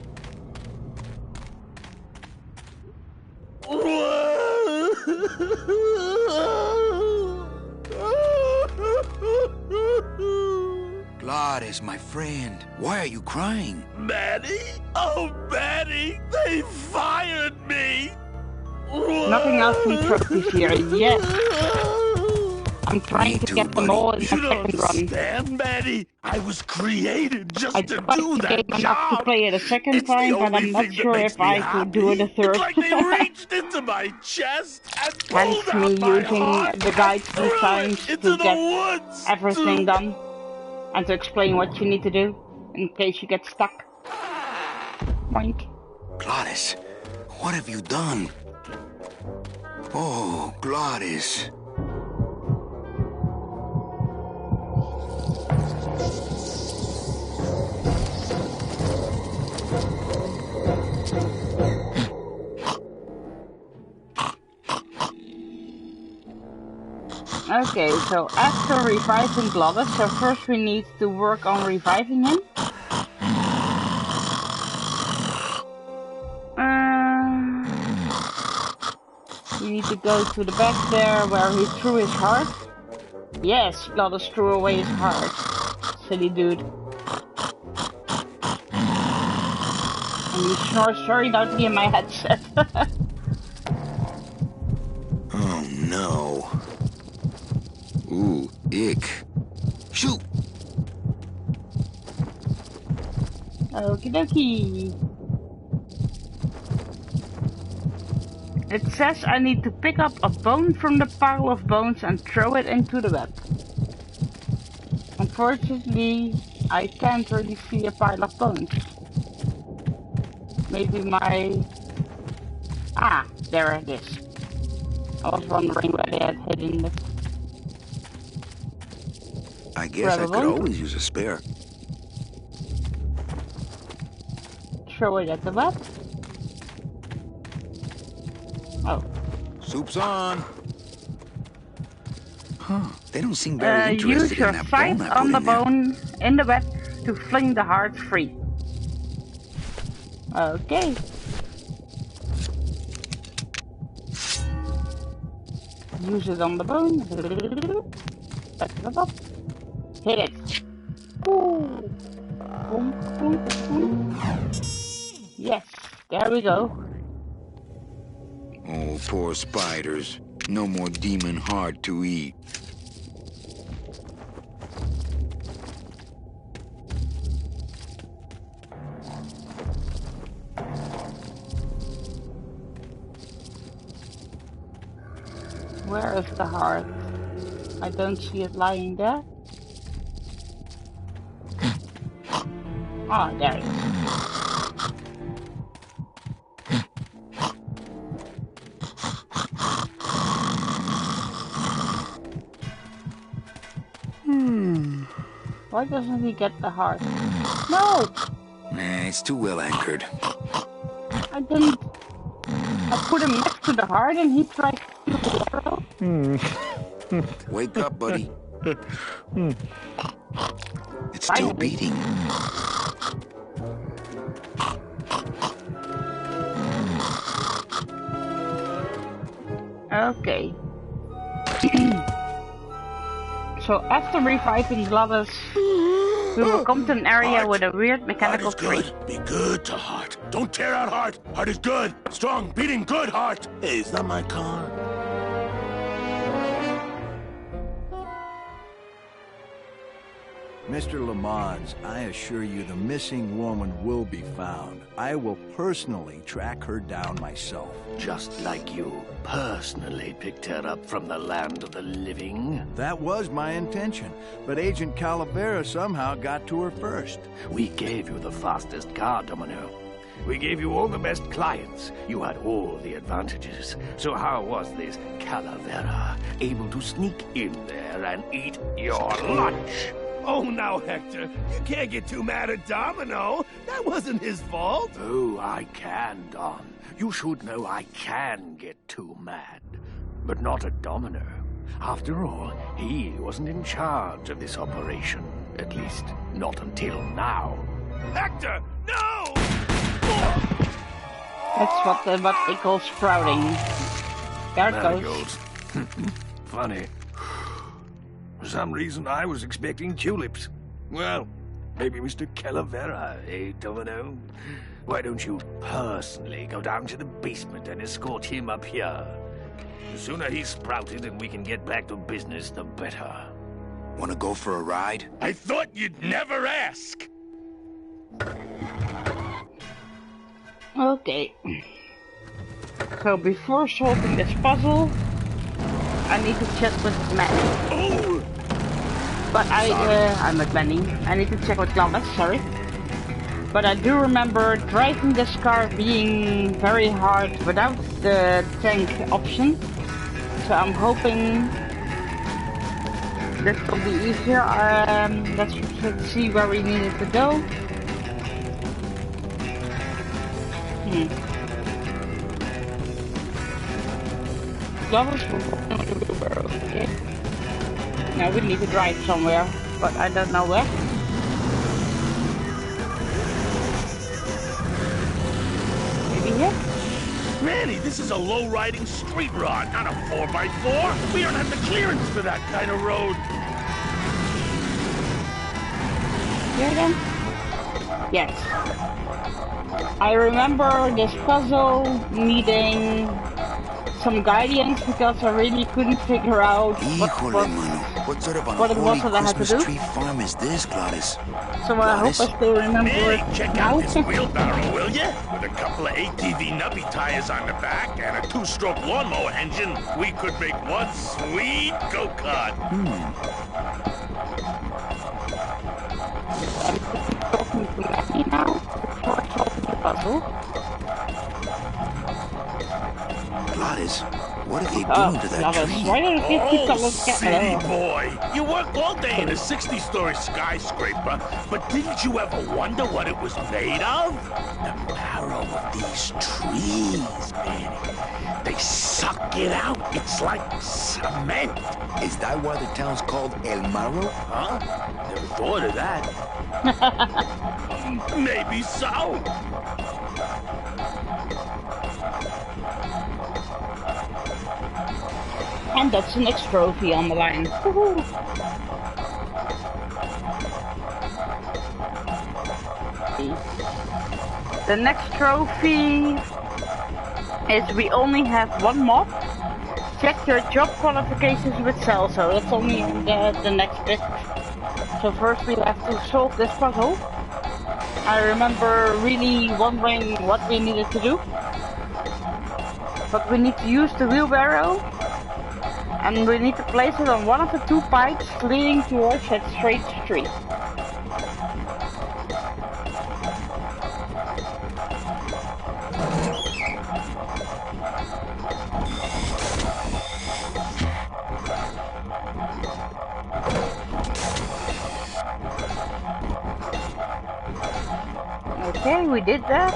Gladys, my friend, why are you crying? Manny? Oh, Manny! They fired me! Nothing else than trophies here, yes! I'm trying to get them all in the second run. Manny? I was created just I to tried do the that game enough job! to play it a second time, but I'm not sure if I could do it a third. It's like they reached into my chest and Hence pulled me out my using heart the guide and 3 threw times it to into get the woods everything done. And to explain what you need to do, in case you get stuck. Boink. Gladys, what have you done? Oh, Gladys. Okay, so after reviving Gladys, so first we need to work on reviving him. You need to go to the back there where he threw his heart. Yes, Gladys threw away his heart. Silly dude. And he snores very loudly in my headset. Oh no. Ooh, ick. Shoot! Okie dokie. It says I need to pick up a bone from the pile of bones and throw it into the web. Unfortunately, I can't really see a pile of bones. Maybe my... Ah, there it is. I was wondering where they had hidden it. I guess I could always use a spare. Throw it at the web. Oh. Soup's on. Huh. They don't seem very interested use your in that sight bone I on put the in there. bone in the web to fling the heart free. Okay. Use it on the bone. Back to the top. Hit it. Ooh. Boom, boom, boom. Yes, there we go. Oh, poor spiders. No more demon heart to eat. Where is the heart? I don't see it lying there. Ah, there it is. Why doesn't he get the heart? No! Nah, it's too well anchored. I didn't. I put him next to the heart and he tried to do the Wake up, buddy. It's still beating. Okay. So after reviving Gladys, we will come to an area Heart. with a weird mechanical Heart is tree. good. Be good to Heart. Don't tear out Heart. Heart is good. Strong. Beating good, Heart. Hey, is that my car? Mr. Lamont, I assure you the missing woman will be found. I will personally track her down myself. Just like you personally picked her up from the land of the living? That was my intention, but Agent Calavera somehow got to her first. We gave you the fastest car, Domino. We gave you all the best clients. You had all the advantages. So how was this Calavera able to sneak in there and eat your lunch? Oh, now, Hector, you can't get too mad at Domino. That wasn't his fault. Oh, I can, Don. You should know I can get too mad. But not at Domino. After all, he wasn't in charge of this operation. At least, not until now. Hector, no! That's what they call sprouting. There it goes. Marigolds. Funny. For some reason, I was expecting tulips. Well, maybe Mr. Calavera, eh, Domino? Why don't you personally go down to the basement and escort him up here? The sooner he's sprouted and we can get back to business, the better. Wanna go for a ride? I thought you'd never ask. Okay. So before solving this puzzle, I need to check with Manny. Oh! But I'm with Manny. I need to check with Gladys, sorry. But I do remember driving this car being very hard without the tank option. So I'm hoping this will be easier. Let's see where we needed to go. Gladys will go on the wheelbarrow, okay? Now we need to drive somewhere, but I don't know where. Maybe here? Manny, this is a low-riding street rod, not a 4x4. We don't have the clearance for that kind of road. Here then? Yes. I remember this puzzle needing some guidance because I really couldn't figure out what sort of what it was that I had to Christmas do. tree farm is this, Gladys? So I hope I still remember Manny, it check now. out this wheelbarrow, will ya? With a couple of ATV nubby tires on the back and a 2-stroke lawnmower engine, we could make one sweet go-kart. I'm talking to Maggie now before solving the puzzle. Gladys, what are they doing to that Gladys, tree? why don't you keep Oh, on city boy! You work all day in a 60-story skyscraper, but didn't you ever wonder what it was made of? The marrow of these trees, man. They suck it out. It's like cement. Is that why the town's called El Marro? Huh? Never thought of that. Maybe so. And that's the next trophy on the line. The next trophy is we only have one mob. Check your job qualifications with Cell, so that's only the next bit. So first we have to solve this puzzle. I remember really wondering what we needed to do. But we need to use the wheelbarrow. And we need to place it on one of the 2 pipes leading towards that straight street. Okay, we did that.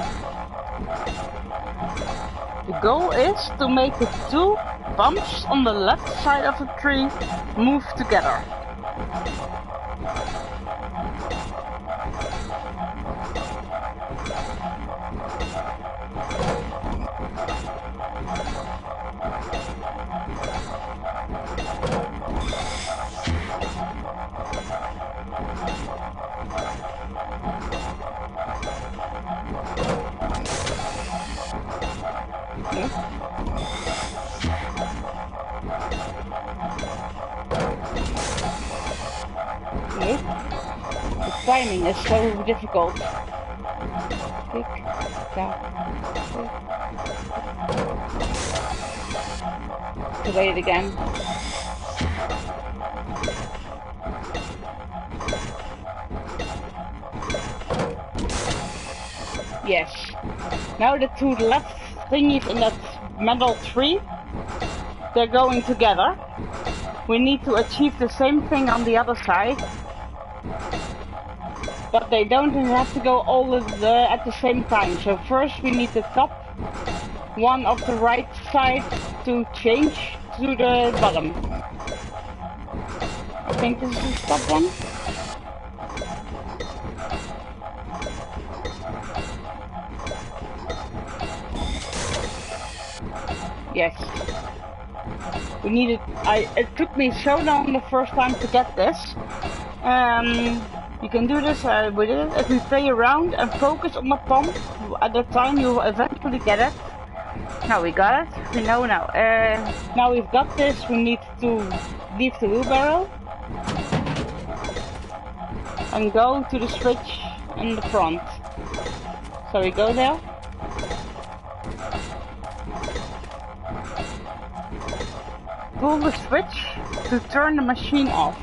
The goal is to make the 2 bumps on the left side of the tree move together. Okay. timing is so difficult. Tick, tack, tick. To wait again. Yes. Now the two left thingies in that metal tree, they're going together. We need to achieve the same thing on the other side. But they don't have to go all at the same time. So first we need the top one of the right side to change to the bottom. I think this is the top one. Yes. We needed. It took me so long the first time to get this. You can do this with it. If we play around and focus on the pump, at the time you will eventually get it. Now we got it. We know now. Now we've got this. We need to leave the wheelbarrow and go to the switch in the front. So we go there. Pull the switch to turn the machine off.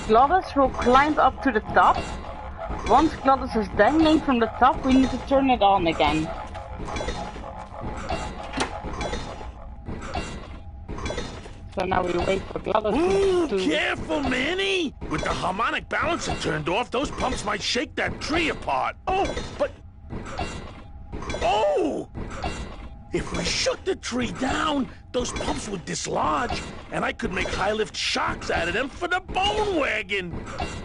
Glottis will climb up to the top. Once Glottis is dangling from the top, we need to turn it on again. So now we wait for Glottis to... Careful, Manny! With the harmonic balancer turned off, those pumps might shake that tree apart. Oh, but... Oh! If we shook the tree down, those pumps would dislodge, and I could make high-lift shocks out of them for the bone wagon.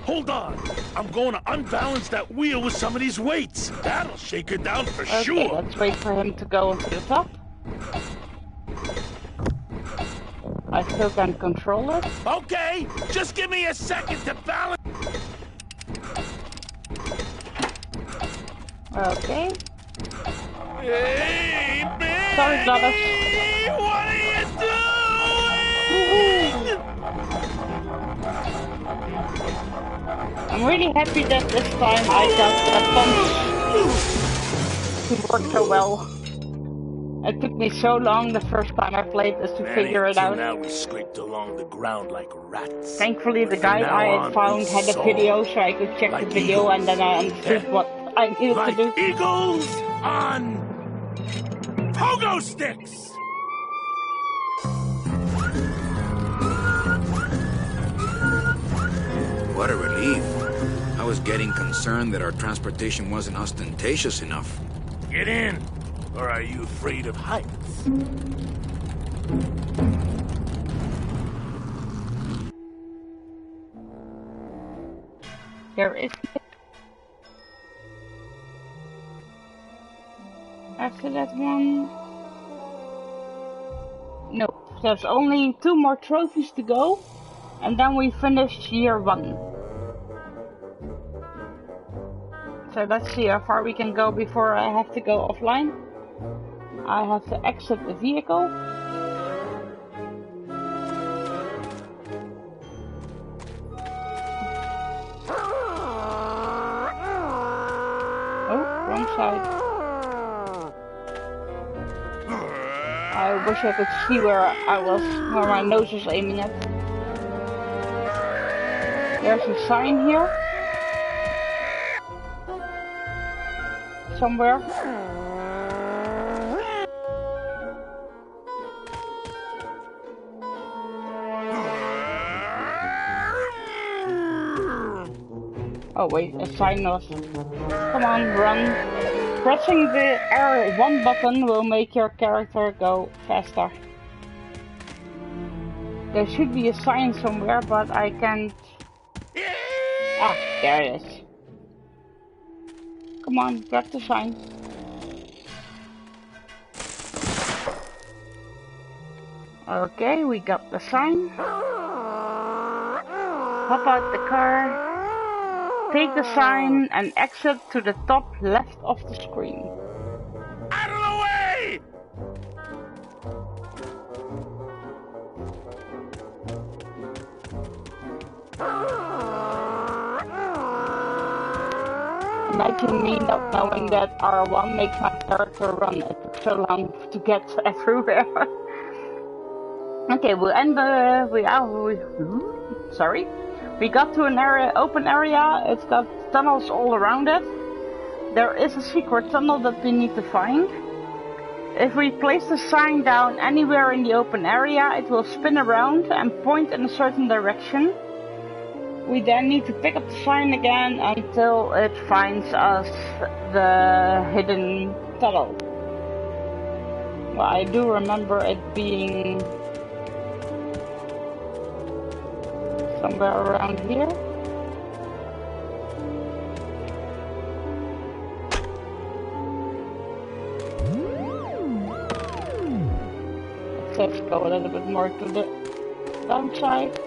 Hold on. I'm going to unbalance that wheel with some of these weights. That'll shake her down for sure. Okay, let's wait for him to go onto the top. I still can control it. Okay, just give me a second to balance. Okay. Hey, man! Sorry, Glottis. What are you doing? I'm really happy that this time I got a pump to work so well. It took me so long the first time I played this to figure it out. Now we scraped along the ground like rats. Thankfully, the guy I had found had a video, so I could check the video and then I understood what I needed to do. Eagles on pogo sticks! What a relief. I was getting concerned that our transportation wasn't ostentatious enough. Get in, or are you afraid of heights? There is... After that one... Nope, there's only 2 more trophies to go, and then we finish year 1. So let's see how far we can go before I have to go offline. I have to exit the vehicle. Oh, wrong side. I wish I could see where where my nose was aiming at. There's a sign here. Somewhere. Oh wait, a sign was... Come on, run. Pressing the R1 button will make your character go faster. There should be a sign somewhere, but I can't... Ah, there it is. Come on, grab the sign. Okay, we got the sign. Hop out the car. Take the sign and exit to the top left of the screen. Out of the way! imagine me not knowing that R1 makes my character run. It took so long to get everywhere. Okay, we'll end sorry. We got to an open area. It's got tunnels all around it. There is a secret tunnel that we need to find. If we place the sign down anywhere in the open area, it will spin around and point in a certain direction. We then need to pick up the sign again until it finds us the hidden tunnel. Well, I do remember it being somewhere around here. Let's go a little bit more to the downside.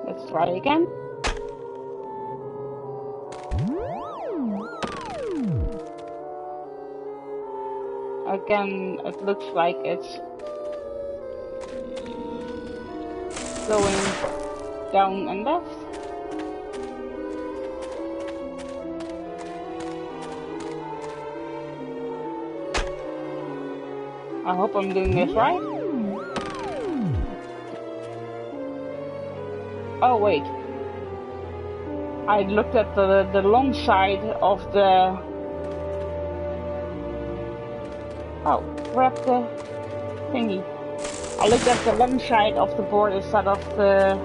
Let's try again. Again, it looks like it's going down and left. I hope I'm doing this right. Oh wait, I looked at the long side of the... Oh, grab the thingy. I looked at the long side of the board instead of the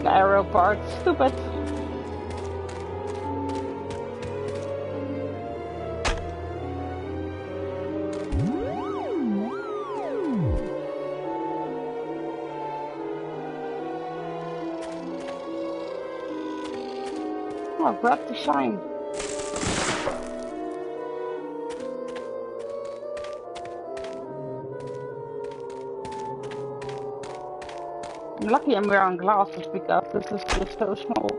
arrow part. Stupid. Oh, grab the sign. I'm lucky I'm wearing glasses because this is just so small.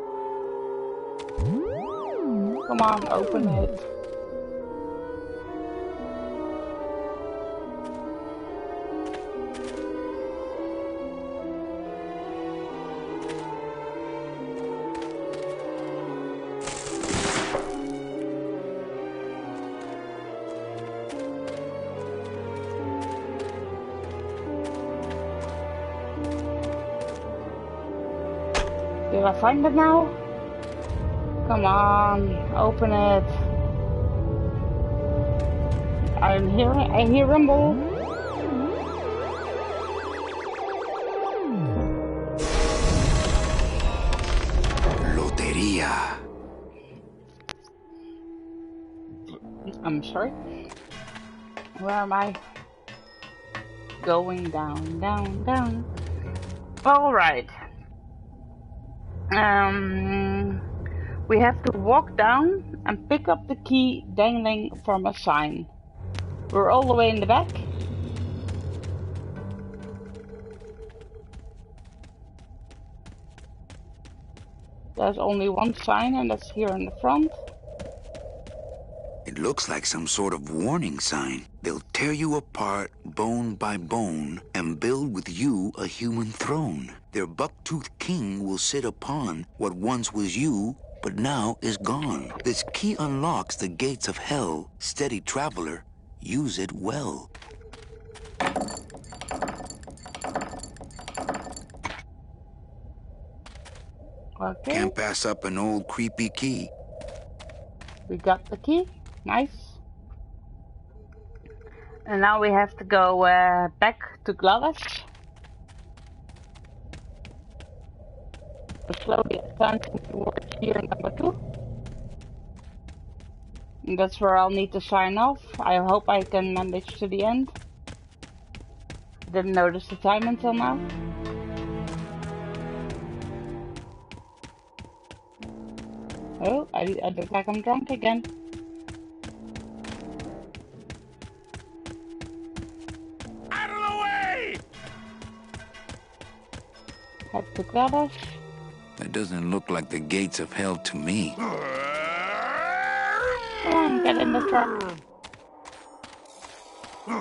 Come on, open it. Did I find it now? Come on, open it. I hear rumble. Loteria. I'm sorry. Where am I? Going down, down, down. All right. We have to walk down and pick up the key dangling from a sign. We're all the way in the back. There's only one sign and that's here in the front. It looks like some sort of warning sign. They'll tear you apart bone by bone and build with you a human throne. Their buck-toothed king will sit upon what once was you, but now is gone. This key unlocks the gates of hell. Steady traveler, use it well. Okay. Can't pass up an old creepy key. We got the key. Nice. And now we have to go back to Gladys. We're slowly advancing towards year number 2. And that's where I'll need to sign off. I hope I can manage to the end. Didn't notice the time until now. Oh, I look like I'm drunk again. Out of the way! Head to Gladys. That doesn't look like the gates of hell to me. Come on, get in the truck. That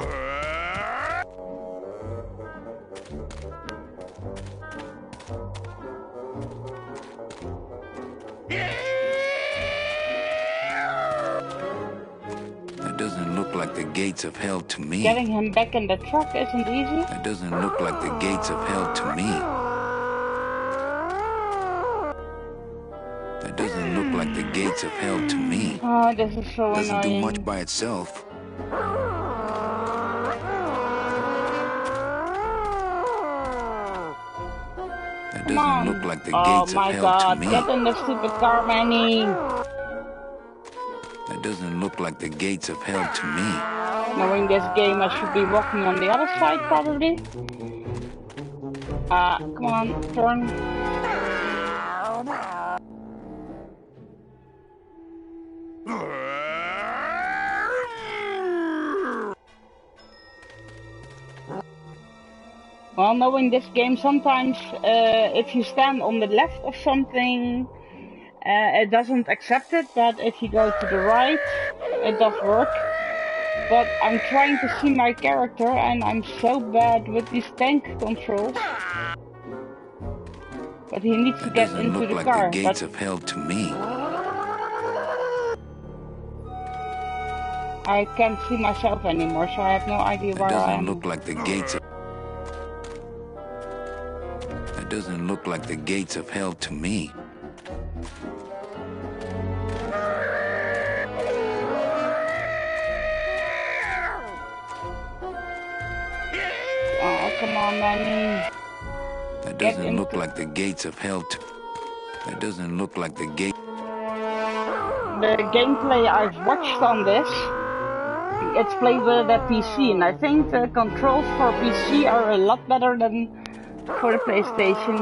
doesn't look like the gates of hell to me. Getting him back in the truck isn't easy. That doesn't look like the gates of hell to me. That doesn't look like the gates of hell to me. Oh, this is so annoying. Doesn't do much by itself. That doesn't look like the gates of hell to me. Get in the stupid car, Manny. That doesn't look like the gates of hell to me. Knowing this game, I should be walking on the other side, probably. Come on, turn. Well, knowing this game, sometimes if you stand on the left of something, it doesn't accept it, but if you go to the right, it does work. But I'm trying to see my character, and I'm so bad with these tank controls. But he needs to get into the car. That doesn't look like the gates of hell to me. I can't see myself anymore, so I have no idea where I am. That doesn't look like the gates of... That doesn't look like the gates of hell to me. Oh, come on, Manny. That doesn't look like the gates of hell to... That doesn't look like the gate... The gameplay I've watched on this, it's played with a PC, and I think the controls for PC are a lot better than for the PlayStation.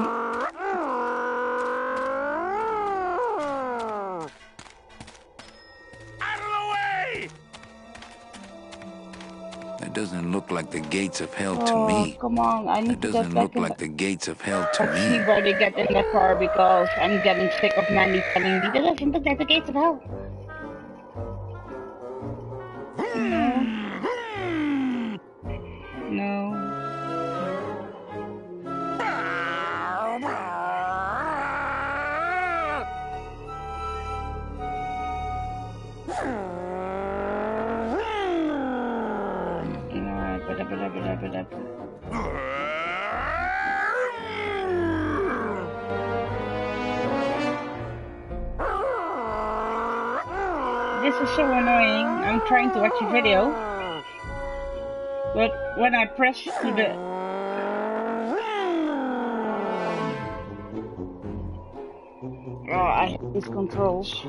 That doesn't look like the gates of hell to me. Come on, I need to get back. That doesn't look like the gates of hell to me. See where they get in the car, because I'm getting sick of Manny telling me that doesn't look like the gates of hell. No. This is so annoying. I'm trying to watch a video, but when I press to the... Oh, I hate these controls.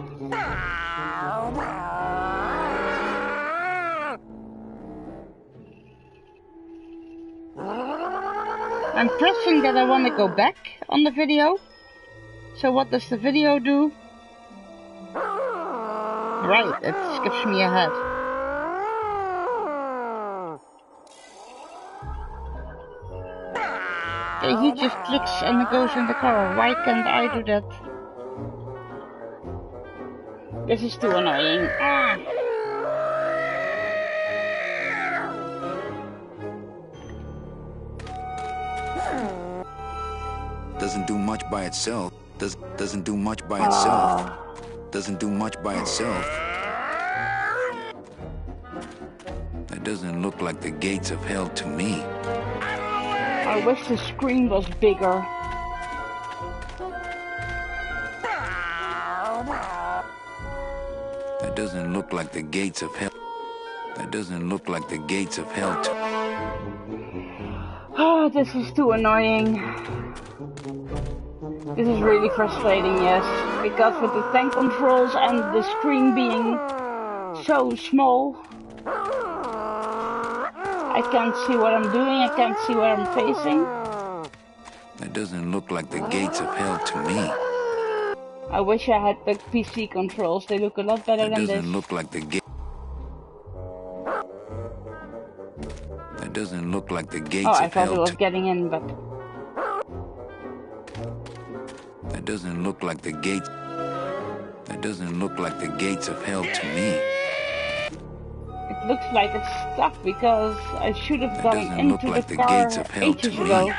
I'm pressing that I want to go back on the video. So what does the video do? Right, it skips me ahead. Okay, he just clicks and it goes in the car. Why can't I do that? This is too annoying. Ah. Doesn't do much by itself. Doesn't do much by itself. Doesn't do much by itself. That doesn't look like the gates of hell to me. I wish the screen was bigger. That doesn't look like the gates of hell. That doesn't look like the gates of hell to... Oh, this is too annoying. This is really frustrating, yes. Because with the tank controls and the screen being so small, I can't see what I'm doing, I can't see what I'm facing. That doesn't look like the gates of hell to me. I wish I had the PC controls, they look a lot better than this. That doesn't look like the gate. That doesn't look like the gates of hell. Oh, I thought it was getting in, but... That doesn't look like the gates. That doesn't look like the gates of hell to me. It looks like it's stuck because I should have That gone doesn't look into like the the gates of car hell to ages me. ago.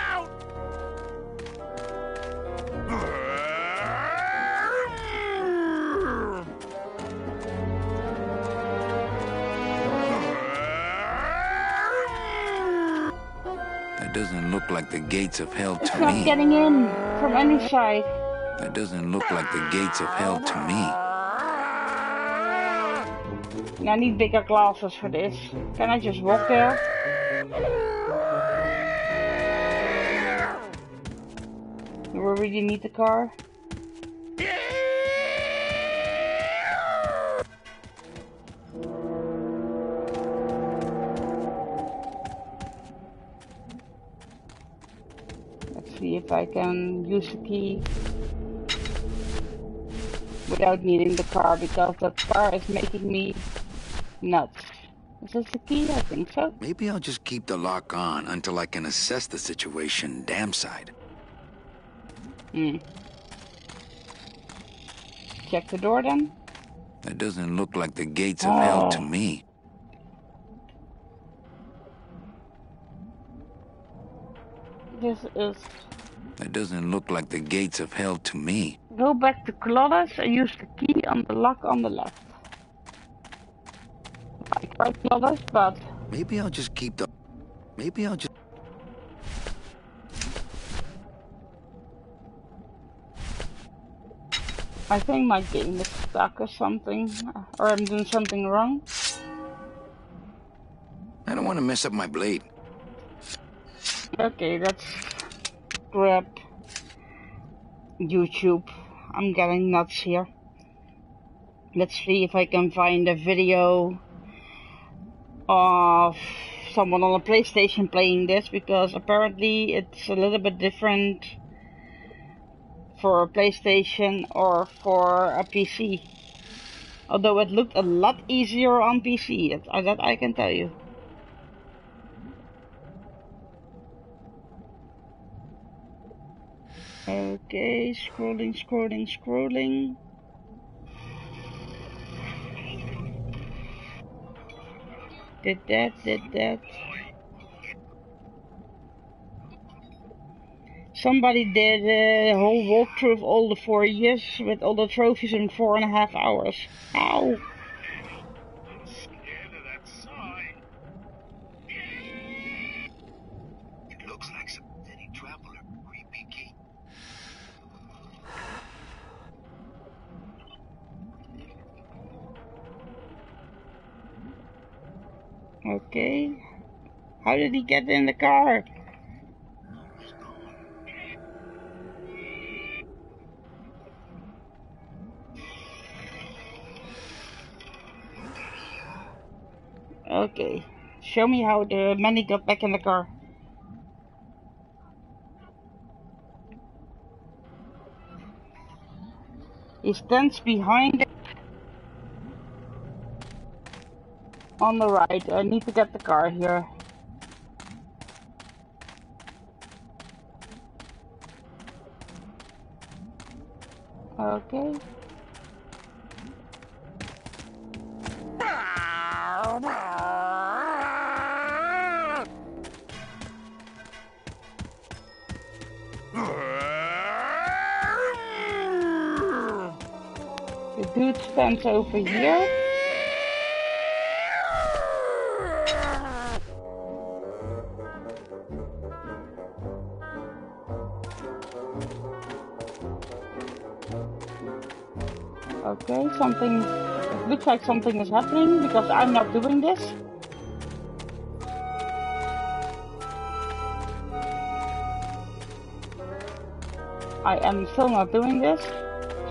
That doesn't look like the gates of hell It's to not me. getting in from any side. That doesn't look like the gates of hell to me. I need bigger glasses for this. Can I just walk there? Do we really need the car? Let's see if I can use the key without needing the car, because the car is making me nuts. Is this the key? I think so. Maybe I'll just keep the lock on until I can assess the situation damn side. Check the door then. That doesn't look like the gates of hell to me. This is... That doesn't look like the gates of hell to me. Go back to Clovis and use the key on the lock on the left. I tried Clovis, but... Maybe I'll just keep the... Maybe I'll just... I think my game is stuck or something, or I'm doing something wrong. I don't want to mess up my blade. Okay, let's grab YouTube. I'm getting nuts here. Let's see if I can find a video of someone on a PlayStation playing this, because apparently it's a little bit different for a PlayStation or for a PC. Although it looked a lot easier on PC, that I can tell you. Okay, scrolling. Did that. Somebody did a whole walkthrough of all the 4 years with all the trophies in 4.5 hours. How? It looks like some city traveler. Creepy key. Okay. How did he get in the car? Okay. Show me how the Manny got back in the car. He stands behind it on the right. I need to get the car here. Okay. The dude stands over here. Okay, something, it looks like something is happening because I'm not doing this. I am still not doing this.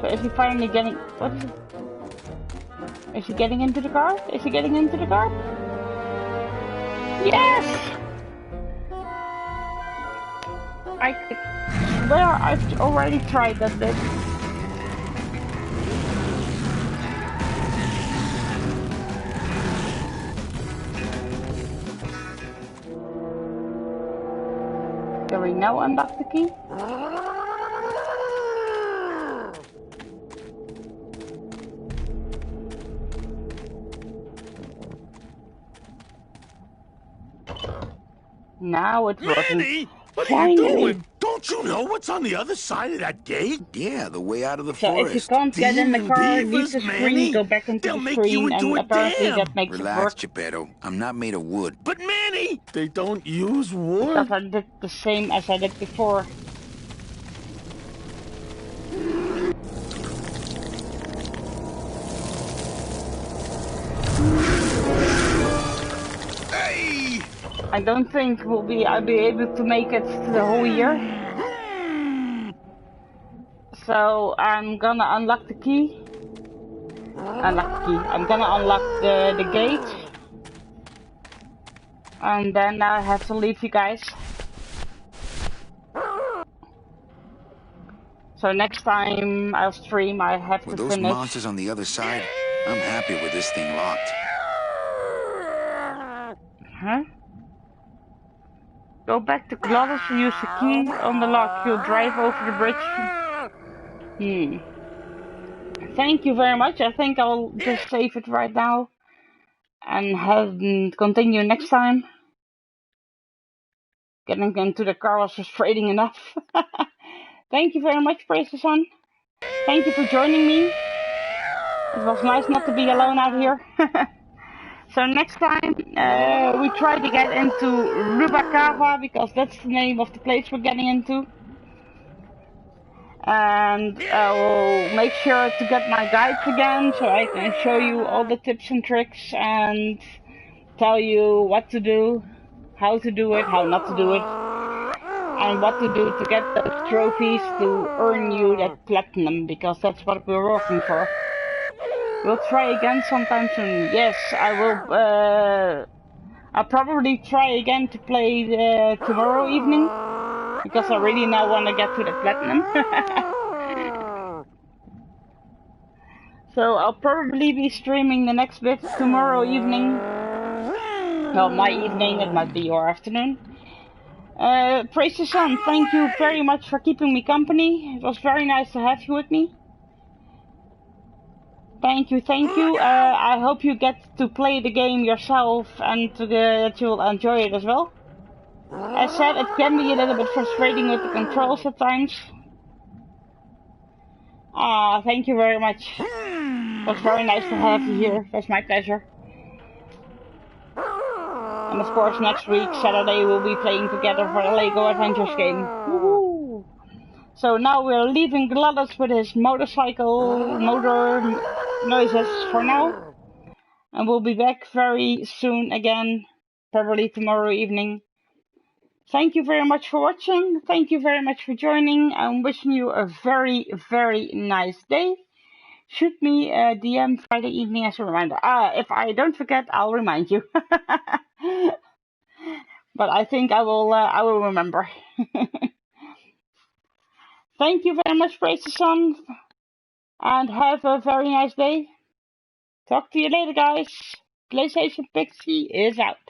So is he finally getting, what is it? Is he getting into the car? Is he getting into the car? Yes! I swear I've already tried that bit. Can we now unlock the key? Now it's working. Manny, what are you Finally. doing? Don't you know what's on the other side of that gate? Yeah, the way out of the So if you forest. can't get in the Demon car, leave beavers, the screen, Manny? go back into They'll the make you screen, into and a apparently dam. that makes it Relax, work. Geppetto. I'm not made of wood. But Manny, they don't use Because wood. I did the same as I did before. Hey! I don't think I'll be able to make it to the whole year. So I'm gonna unlock the key. I'm gonna unlock the gate. And then I have to leave you guys. So next time I'll stream, I have With to those finish. monsters on the other side, I'm happy with this thing locked. Huh? Go back to Glottis to use the key on the lock. You'll drive over the bridge. Thank you very much. I think I'll just save it right now and continue next time. Getting into the car was frustrating enough. Thank you very much, Praise the Sun. Thank you for joining me. It was nice not to be alone out here. So next time we try to get into Rubacava because that's the name of the place we're getting into. And I'll make sure to get my guides again so I can show you all the tips and tricks and tell you what to do, how to do it, how not to do it, and what to do to get those trophies to earn you that platinum, because that's what we're working for. We'll try again sometime soon. Yes, I will. I'll probably try again to play tomorrow evening, because I really now want to get to the platinum. So I'll probably be streaming the next bit tomorrow evening. Well, my evening, it might be your afternoon. Praise the Sun, thank you very much for keeping me company. It was very nice to have you with me. Thank you, thank you. I hope you get to play the game yourself and that you'll enjoy it as well. As said, it can be a little bit frustrating with the controls at times. Thank you very much. It was very nice to have you here. It was my pleasure. And of course, next week, Saturday, we'll be playing together for the Lego Adventures game. Woohoo! So now we're leaving Glottis with his motorcycle motor noises for now. And we'll be back very soon again, probably tomorrow evening. Thank you very much for watching. Thank you very much for joining. I'm wishing you a very, very nice day. Shoot me a DM Friday evening as a reminder. If I don't forget, I'll remind you. But I think I will remember. Thank you very much, Praise the Sun, and have a very nice day. Talk to you later, guys. PlayStation Pixie is out.